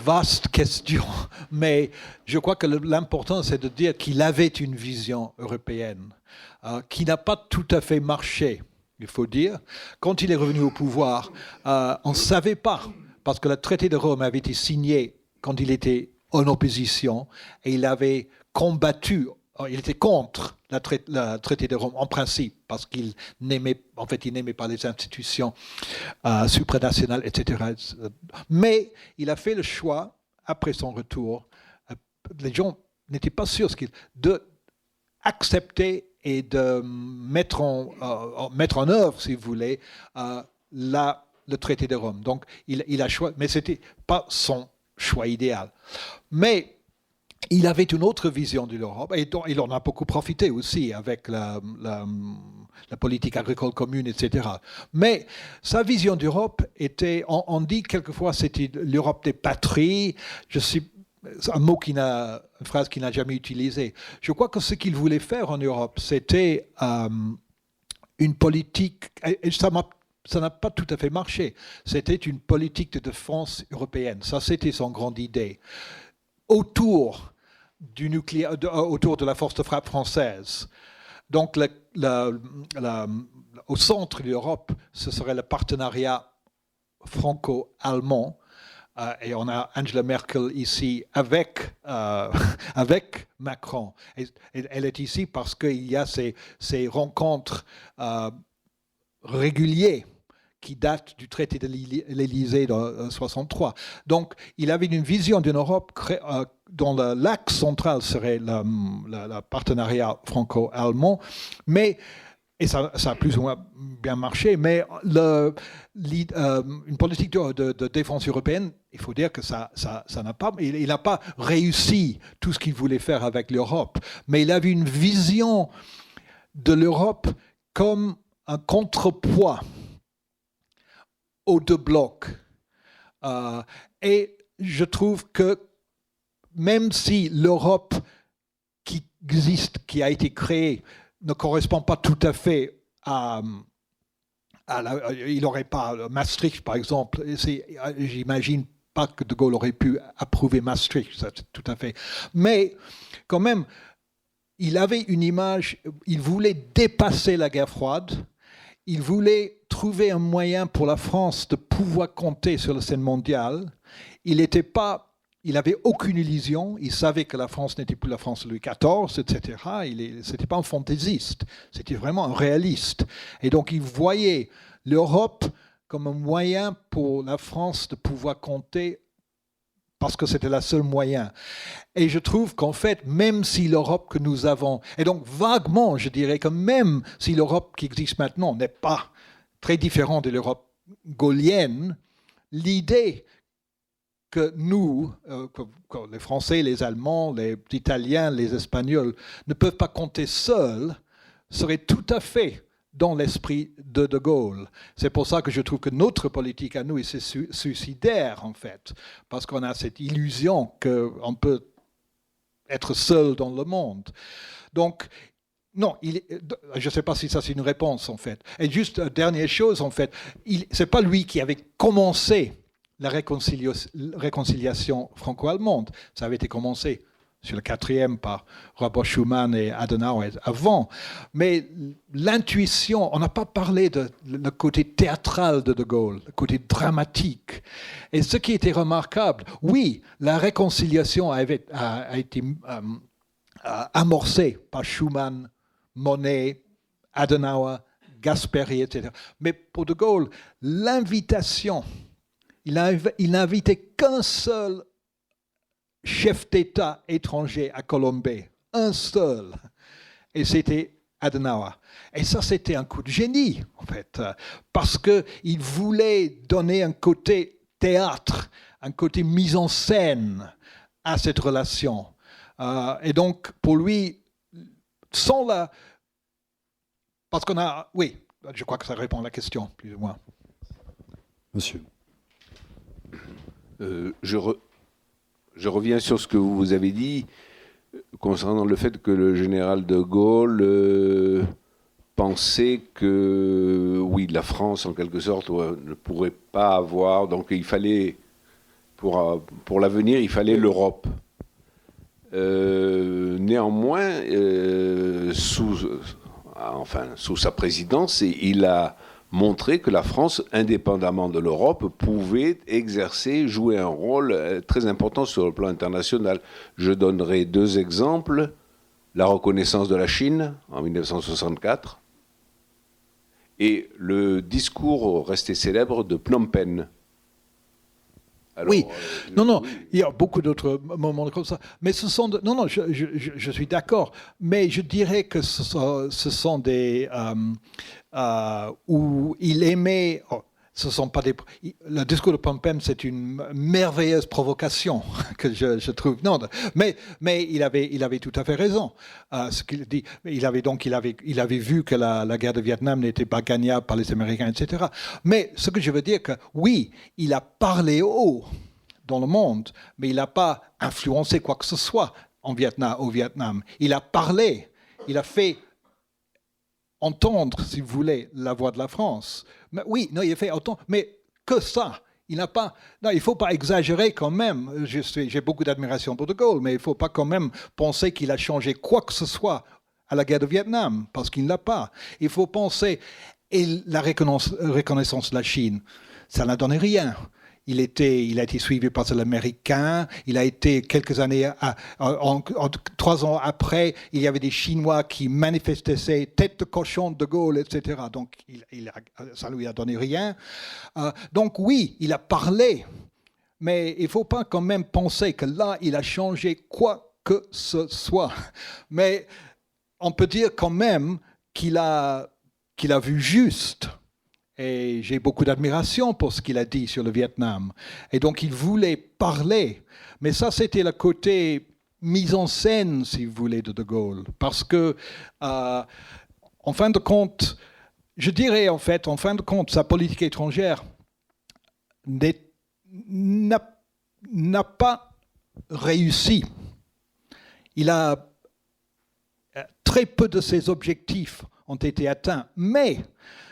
S3: vaste question, mais je crois que l'important c'est de dire qu'il avait une vision européenne qui n'a pas tout à fait marché, il faut dire. Quand il est revenu au pouvoir, on ne savait pas, parce que le traité de Rome avait été signé quand il était en opposition et il avait combattu. Il était contre le traité de Rome en principe parce qu'il n'aimait pas les institutions supranationales, etc. Mais il a fait le choix, après son retour, les gens n'étaient pas sûrs d'accepter et de mettre en œuvre, si vous voulez, le traité de Rome. Donc il a choisi, mais ce n'était pas son choix idéal. Mais il avait une autre vision de l'Europe et il en a beaucoup profité aussi avec la politique agricole commune, etc. Mais sa vision d'Europe était, on dit quelquefois, c'était l'Europe des patries. C'est une phrase qu'il n'a jamais utilisée. Je crois que ce qu'il voulait faire en Europe, c'était une politique, et ça m'a ça n'a pas tout à fait marché. C'était une politique de défense européenne. Ça, c'était son grande idée. Autour du nucléaire, autour de la force de frappe française. Donc, au centre de l'Europe, ce serait le partenariat franco-allemand. Et on a Angela Merkel ici avec Macron. Et elle est ici parce qu'il y a ces rencontres régulières qui datent du traité de l'Élysée de 1963. Donc, il avait une vision d'une Europe dont l'axe central serait le partenariat franco-allemand, et ça a plus ou moins bien marché, mais une politique de défense européenne, il faut dire que il n'a pas réussi tout ce qu'il voulait faire avec l'Europe, mais il avait une vision de l'Europe comme un contrepoids aux deux blocs. Et je trouve que même si l'Europe qui existe, qui a été créée, ne correspond pas tout à fait il n'aurait pas Maastricht, par exemple. J'imagine pas que De Gaulle aurait pu approuver Maastricht, ça, tout à fait. Mais quand même, il avait une image, il voulait dépasser la guerre froide, il voulait trouver un moyen pour la France de pouvoir compter sur la scène mondiale. Il n'avait aucune illusion, il savait que la France n'était plus la France de Louis XIV, etc. C'était pas un fantaisiste, c'était vraiment un réaliste. Et donc il voyait l'Europe comme un moyen pour la France de pouvoir compter parce que c'était le seul moyen. Et je trouve qu'en fait, même si l'Europe que nous avons, et donc vaguement, je dirais que même si l'Europe qui existe maintenant n'est pas très différente de l'Europe gaullienne, l'idée que nous, que les Français, les Allemands, les Italiens, les Espagnols ne peuvent pas compter seuls, serait tout à fait dans l'esprit de De Gaulle. C'est pour ça que je trouve que notre politique à nous est suicidaire, en fait, parce qu'on a cette illusion qu'on peut être seul dans le monde. Donc, non, je ne sais pas si ça c'est une réponse, en fait. Et juste, dernière chose, en fait, ce n'est pas lui qui avait commencé la réconciliation franco-allemande. Ça avait été commencé sur le 4e par Robert Schuman et Adenauer avant. Mais l'intuition, on n'a pas parlé de le côté théâtral de Gaulle, le côté dramatique. Et ce qui était remarquable, oui, la réconciliation a été amorcée par Schuman, Monnet, Adenauer, Gasperi, etc. Mais pour De Gaulle, l'invitation, il n'a invité qu'un seul chef d'État étranger à Colombey, un seul, et c'était Adenauer. Et ça, c'était un coup de génie, en fait, parce qu'il voulait donner un côté théâtre, un côté mise en scène à cette relation. Et donc, pour lui, sans la... Parce qu'on a... Oui, je crois que ça répond à la question, plus ou moins.
S2: Monsieur.
S5: Je reviens sur ce que vous avez dit concernant le fait que le général de Gaulle pensait que, oui, la France, en quelque sorte, ne pourrait pas avoir... Donc, il fallait, pour l'avenir, il fallait l'Europe. Néanmoins, sous sa présidence, il a montré que la France, indépendamment de l'Europe, pouvait jouer un rôle très important sur le plan international. Je donnerai 2 exemples. La reconnaissance de la Chine en 1964 et le discours resté célèbre de Phnom Penh. Alors,
S3: oui, non, il y a beaucoup d'autres moments comme ça. Mais ce sont... Non, je suis d'accord. Mais je dirais que ce sont des... où il aimait... ce sont pas des... Le discours de Phnom Penh, c'est une merveilleuse provocation que je trouve. Non, mais il avait tout à fait raison. Ce qu'il dit, il avait vu que la guerre de Vietnam n'était pas gagnable par les Américains, etc. Mais ce que je veux dire que oui, il a parlé haut dans le monde, mais il n'a pas influencé quoi que ce soit au Vietnam. Il a parlé, il a fait entendre, si vous voulez, la voix de la France. Mais oui, non, il a fait entendre, mais que ça. Il n'a pas. Non, il ne faut pas exagérer quand même. J'ai beaucoup d'admiration pour De Gaulle, mais il ne faut pas quand même penser qu'il a changé quoi que ce soit à la guerre de Vietnam, parce qu'il ne l'a pas. Il faut penser. Et la reconnaissance de la Chine, ça n'a donné rien. Il a été suivi par les Américains. Il a été quelques années, 3 ans après, il y avait des Chinois qui manifestaient tête de cochon de Gaulle, etc. Donc, ça ne lui a donné rien. Donc, oui, il a parlé, mais il ne faut pas quand même penser que là, il a changé quoi que ce soit. Mais on peut dire quand même qu'il a vu juste. Et j'ai beaucoup d'admiration pour ce qu'il a dit sur le Vietnam. Et donc, il voulait parler. Mais ça, c'était le côté mise en scène, si vous voulez, de Gaulle. Parce que, en fin de compte, je dirais, en fin de compte, sa politique étrangère n'a pas réussi. Il a très peu de ses objectifs ont été atteints. Mais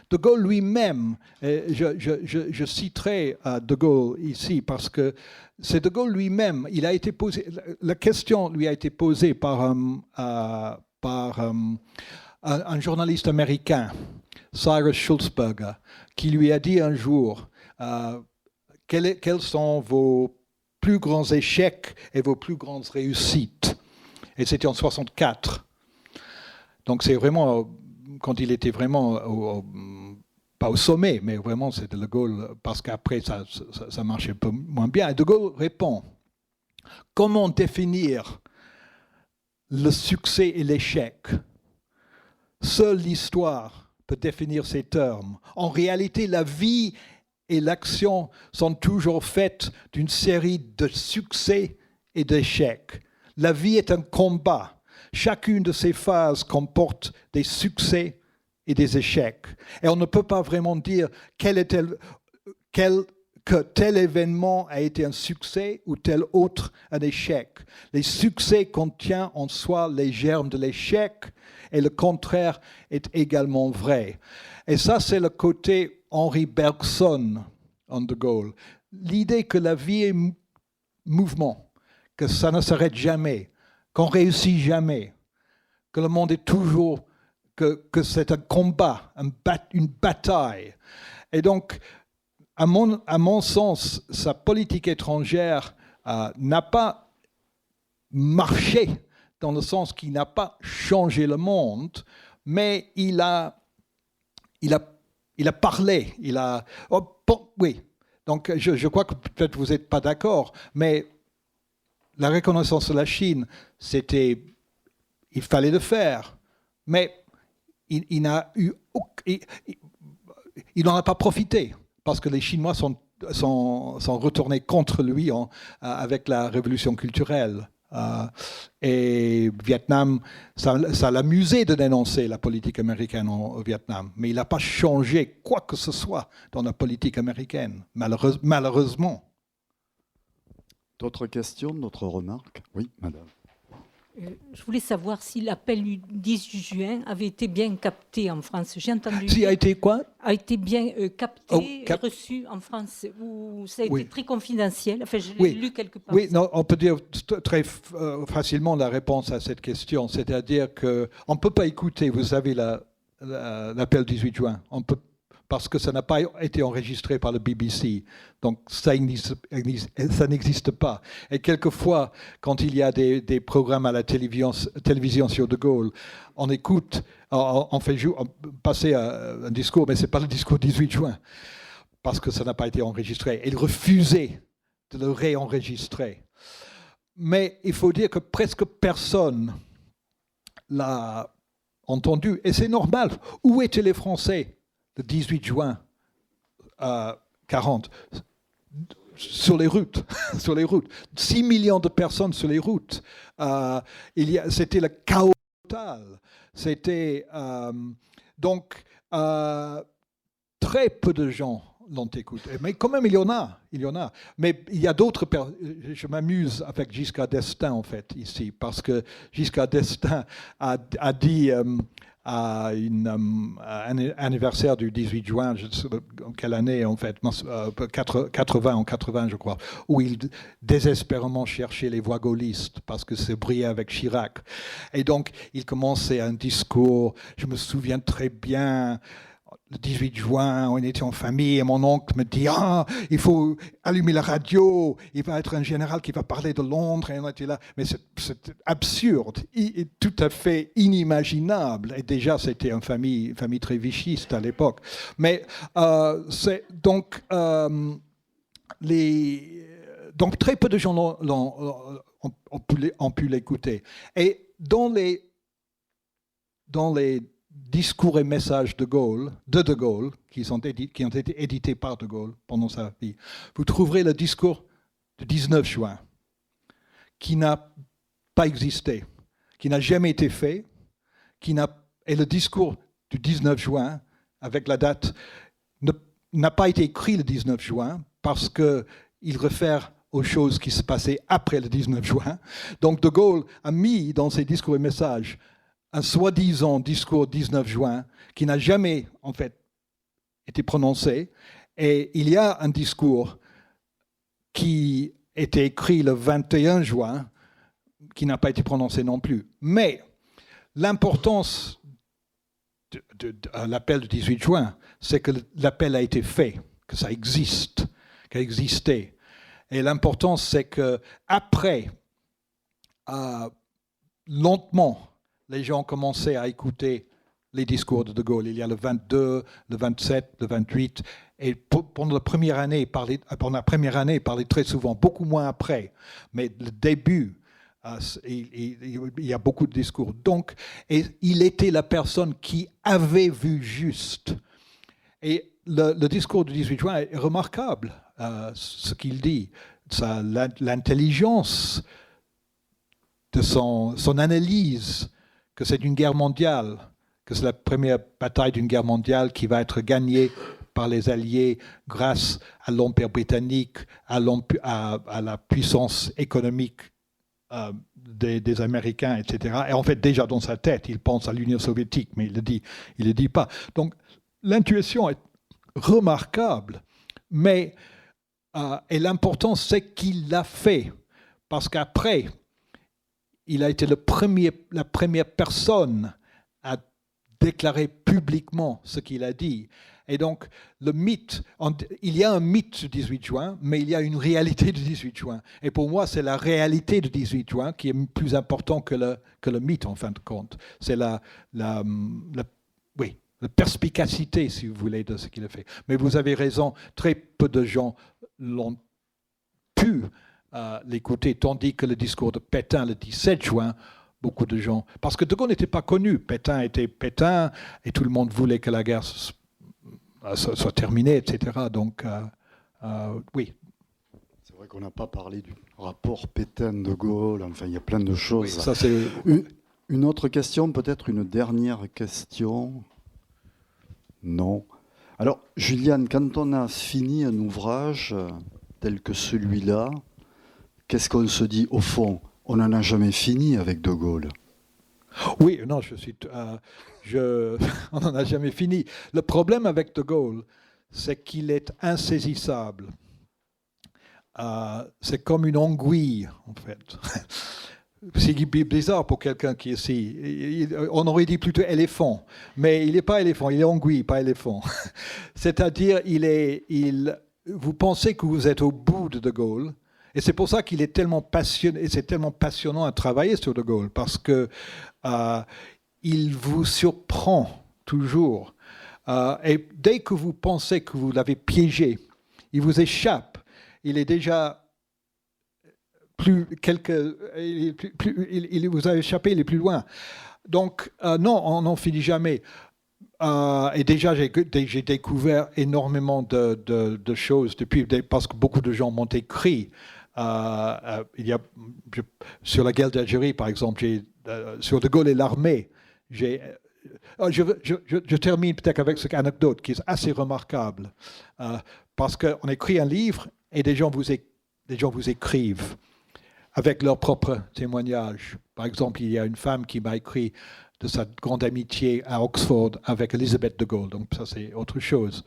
S3: De Gaulle lui-même, je citerai De Gaulle ici parce que c'est De Gaulle lui-même, la question lui a été posée par un journaliste américain, Cyrus Schulzberger, qui lui a dit un jour quels sont vos plus grands échecs et vos plus grandes réussites. Et c'était en 1964. Donc c'est vraiment quand il était vraiment pas au sommet, mais vraiment c'était De Gaulle, parce qu'après ça marchait un peu moins bien. Et De Gaulle répond, comment définir le succès et l'échec? Seule l'histoire peut définir ces termes. En réalité, la vie et l'action sont toujours faites d'une série de succès et d'échecs. La vie est un combat. Chacune de ces phases comporte des succès et des échecs. Et on ne peut pas vraiment dire que tel événement a été un succès ou tel autre un échec. Les succès contiennent en soi les germes de l'échec et le contraire est également vrai. Et ça, c'est le côté Henri Bergson en De Gaulle. L'idée que la vie est mouvement, que ça ne s'arrête jamais, qu'on réussit jamais, que le monde est toujours, que c'est un combat, une bataille. Et donc, à mon sens, sa politique étrangère n'a pas marché dans le sens qu'il n'a pas changé le monde, mais il a parlé. Oui. Donc, je crois que peut-être vous n'êtes pas d'accord, mais la reconnaissance de la Chine, il fallait le faire, mais il n'en a pas profité parce que les Chinois sont retournés contre lui avec la révolution culturelle. Et Vietnam, ça l'amusait de dénoncer la politique américaine au Vietnam, mais il n'a pas changé quoi que ce soit dans la politique américaine, malheureusement.
S2: D'autres questions, d'autres remarques? Oui, madame.
S6: Je voulais savoir si l'appel du 18 juin avait été bien capté en France. J'ai entendu.
S3: Si a été quoi?
S6: A été bien capté, reçu en France, ou ça a été très confidentiel. Enfin, je l'ai lu quelque part.
S3: Oui, non, on peut dire très facilement la réponse à cette question. C'est-à-dire qu'on ne peut pas écouter, vous savez, l'appel 18 juin. On peut, parce que ça n'a pas été enregistré par le BBC. Donc, ça n'existe pas. Et quelquefois, quand il y a des programmes à la télévision sur De Gaulle, on écoute, on fait passer un discours, mais ce n'est pas le discours 18 juin, parce que ça n'a pas été enregistré. Il refusait de le réenregistrer. Mais il faut dire que presque personne l'a entendu. Et c'est normal. Où étaient les Français le 18 juin 40, sur les routes, 6 millions de personnes sur les routes. C'était le chaos total. C'était donc très peu de gens l'ont écouté. Mais quand même, il y en a. Mais il y a d'autres. Je m'amuse avec Giscard d'Estaing en fait ici, parce que Giscard d'Estaing a dit à un anniversaire du 18 juin, je ne sais pas quelle année en fait, 80 je crois, où il désespérément cherchait les voix gaullistes parce que c'est brillé avec Chirac. Et donc il commençait un discours, je me souviens très bien, le 18 juin, on était en famille et mon oncle me dit « Ah, il faut allumer la radio, il va être un général qui va parler de Londres. » Et on était là. Mais c'est absurde, tout à fait inimaginable. Et déjà, c'était une famille très vichiste à l'époque. Mais donc très peu de gens ont pu l'écouter. Et dans les discours et messages de Gaulle, qui ont été édités par de Gaulle pendant sa vie, vous trouverez le discours du 19 juin, qui n'a pas existé, qui n'a jamais été fait, et le discours du 19 juin, avec la date, n'a pas été écrit le 19 juin, parce qu'il réfère aux choses qui se passaient après le 19 juin. Donc de Gaulle a mis dans ses discours et messages un soi-disant discours 19 juin qui n'a jamais, en fait, été prononcé. Et il y a un discours qui était écrit le 21 juin qui n'a pas été prononcé non plus. Mais l'importance de l'appel du 18 juin, c'est que l'appel a été fait, que ça existe, qu'il a existé. Et l'importance, c'est qu'après, lentement, les gens commençaient à écouter les discours de Gaulle. Il y a le 22, le 27, le 28. Et pendant la première année, il parlait très souvent, beaucoup moins après. Mais le début, il y a beaucoup de discours. Donc, il était la personne qui avait vu juste. Et le discours du 18 juin est remarquable, ce qu'il dit. L'intelligence de son analyse, que c'est une guerre mondiale, que c'est la première bataille d'une guerre mondiale qui va être gagnée par les Alliés grâce à l'Empire britannique, à la puissance économique des Américains, etc. Et en fait, déjà dans sa tête, il pense à l'Union soviétique, mais il le dit pas. Donc, l'intuition est remarquable, mais et l'important, c'est qu'il l'a fait, parce qu'après, il a été la première personne à déclarer publiquement ce qu'il a dit. Et donc, le mythe, il y a un mythe du 18 juin, mais il y a une réalité du 18 juin. Et pour moi, c'est la réalité du 18 juin qui est plus important que le mythe, en fin de compte. C'est la perspicacité, si vous voulez, de ce qu'il a fait. Mais vous avez raison, très peu de gens l'ont pu l'écouter, tandis que le discours de Pétain le 17 juin, beaucoup de gens... Parce que de Gaulle n'était pas connu. Pétain était Pétain, et tout le monde voulait que la guerre soit terminée, etc. Donc, oui.
S2: C'est vrai qu'on n'a pas parlé du rapport Pétain-de Gaulle. Enfin, il y a plein de choses.
S3: Oui, ça, c'est...
S2: Une autre question, peut-être une dernière question. Non. Alors, Juliane, quand on a fini un ouvrage tel que celui-là, qu'est-ce qu'on se dit au fond? On n'en a jamais fini avec De Gaulle.
S3: Oui, non, on n'en a jamais fini. Le problème avec De Gaulle, c'est qu'il est insaisissable. C'est comme une anguille, en fait. C'est bizarre pour quelqu'un qui est ici. On aurait dit plutôt éléphant, mais il n'est pas éléphant, il est anguille, pas éléphant. C'est-à-dire, vous pensez que vous êtes au bout de Gaulle, et c'est pour ça qu'il est tellement passionné, et c'est tellement passionnant à travailler sur De Gaulle, parce que il vous surprend toujours. Et dès que vous pensez que vous l'avez piégé, il vous échappe. Il est déjà il vous a échappé, il est plus loin. Donc, non, on n'en finit jamais. Et déjà, j'ai découvert énormément de choses depuis, parce que beaucoup de gens m'ont écrit. Sur la guerre d'Algérie, par exemple, sur De Gaulle et l'armée, je termine peut-être avec cette anecdote qui est assez remarquable, parce qu'on écrit un livre et des gens vous écrivent avec leurs propres témoignages. Par exemple, il y a une femme qui m'a écrit de sa grande amitié à Oxford avec Elizabeth de Gaulle. Donc ça, c'est autre chose.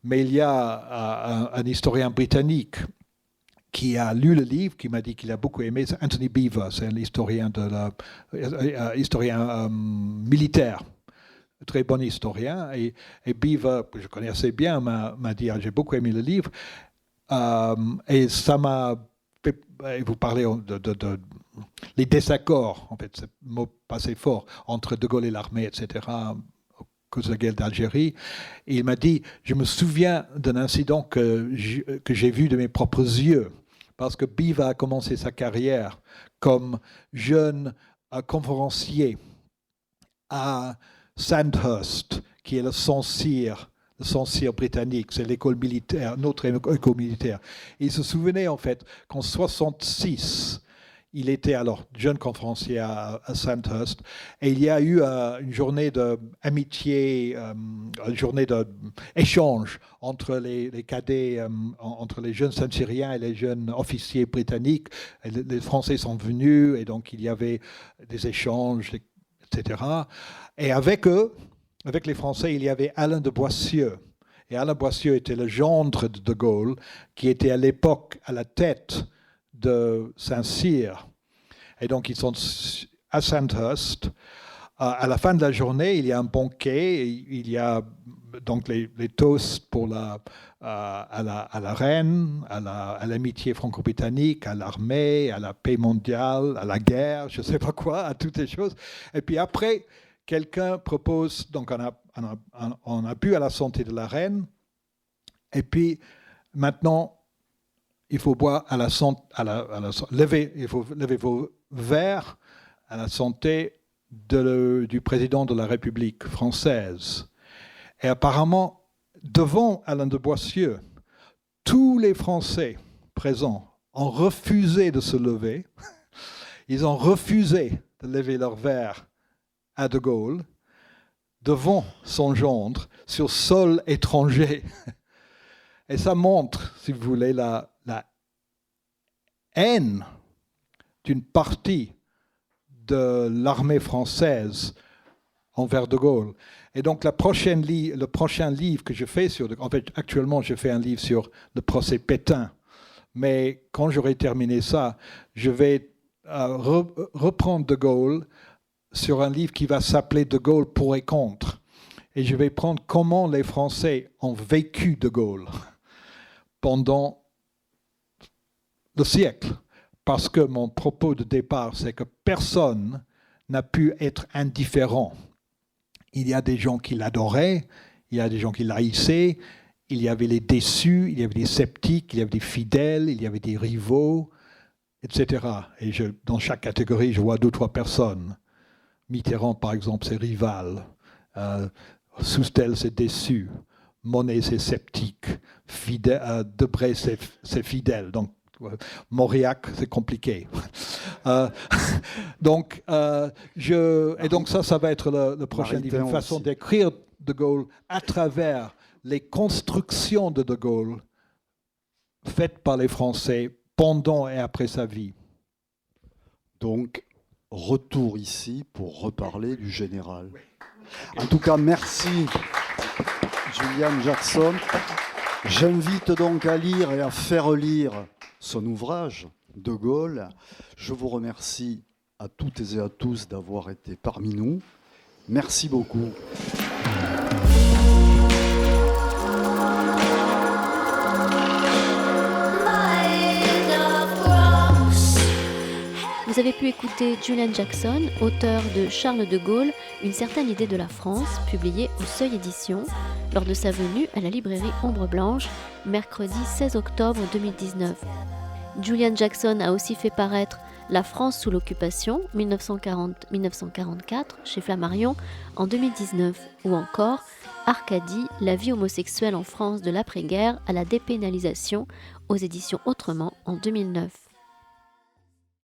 S3: Mais il y a un historien britannique qui a lu le livre, qui m'a dit qu'il a beaucoup aimé, c'est Anthony Beevor, c'est un historien, militaire, très bon historien. Et Beevor, je connais assez bien, m'a dit j'ai beaucoup aimé le livre. Et ça m'a fait. Vous parlez de les désaccords, en fait, c'est un mot pas assez fort, entre De Gaulle et l'armée, etc., à cause de la guerre d'Algérie. Et il m'a dit je me souviens d'un incident que j'ai vu de mes propres yeux. Parce que Beevor a commencé sa carrière comme jeune conférencier à Sandhurst, qui est le Saint-Cyr britannique, c'est l'école militaire, notre école militaire. Et il se souvenait en fait qu'en 1966, il était alors jeune conférencier à Sandhurst, et il y a eu une journée d'amitié, une journée d'échange entre les cadets, entre les jeunes Saint-Cyriens et les jeunes officiers britanniques. Et les Français sont venus, et donc il y avait des échanges, etc. Et avec eux, avec les Français, il y avait Alain de Boissieu. Et Alain Boissieu était le gendre de De Gaulle, qui était à l'époque à la tête de Saint-Cyr. Et donc, ils sont à Sandhurst. À la fin de la journée, il y a un banquet. Il y a donc les toasts pour à la reine, à l'amitié franco-britannique, à l'armée, à la paix mondiale, à la guerre, je ne sais pas quoi, à toutes les choses. Et puis après, quelqu'un propose, donc on a bu à la santé de la reine. Et puis maintenant, il faut boire à la santé, il faut lever vos verres à la santé du président de la République française. Et apparemment, devant Alain de Boissieu, tous les Français présents ont refusé de se lever. Ils ont refusé de lever leur verre à De Gaulle devant son gendre sur sol étranger. Et ça montre, si vous voulez, la haine d'une partie de l'armée française envers De Gaulle. Et donc le prochain livre que je fais en fait, actuellement, je fais un livre sur le procès Pétain. Mais quand j'aurai terminé ça, je vais reprendre De Gaulle sur un livre qui va s'appeler De Gaulle pour et contre. Et je vais prendre comment les Français ont vécu De Gaulle pendant le siècle. Parce que mon propos de départ, c'est que personne n'a pu être indifférent. Il y a des gens qui l'adoraient, il y a des gens qui l'haïssaient, il y avait les déçus, il y avait des sceptiques, il y avait des fidèles, il y avait des rivaux, etc. Et dans chaque catégorie, je vois 2 ou 3 personnes. Mitterrand, par exemple, c'est rival. Soustelle, c'est déçu. Monet, c'est sceptique. Debré, c'est fidèle. Donc, Mauriac, c'est compliqué. Donc, et donc ça va être le prochain livre, une façon d'écrire De Gaulle à travers les constructions de Gaulle faites par les Français pendant et après sa vie.
S2: Donc, retour ici pour reparler du général. En tout cas, merci Julian Jackson. J'invite donc à lire et à faire lire son ouvrage, De Gaulle. Je vous remercie à toutes et à tous d'avoir été parmi nous. Merci beaucoup.
S1: Vous avez pu écouter Julian Jackson, auteur de Charles de Gaulle, une certaine idée de la France, publié au Seuil Éditions, lors de sa venue à la librairie Ombre Blanche, mercredi 16 octobre 2019. Julian Jackson a aussi fait paraître La France sous l'occupation, 1940-1944, chez Flammarion, en 2019, ou encore Arcadie, la vie homosexuelle en France de l'après-guerre à la dépénalisation, aux éditions Autrement, en 2009.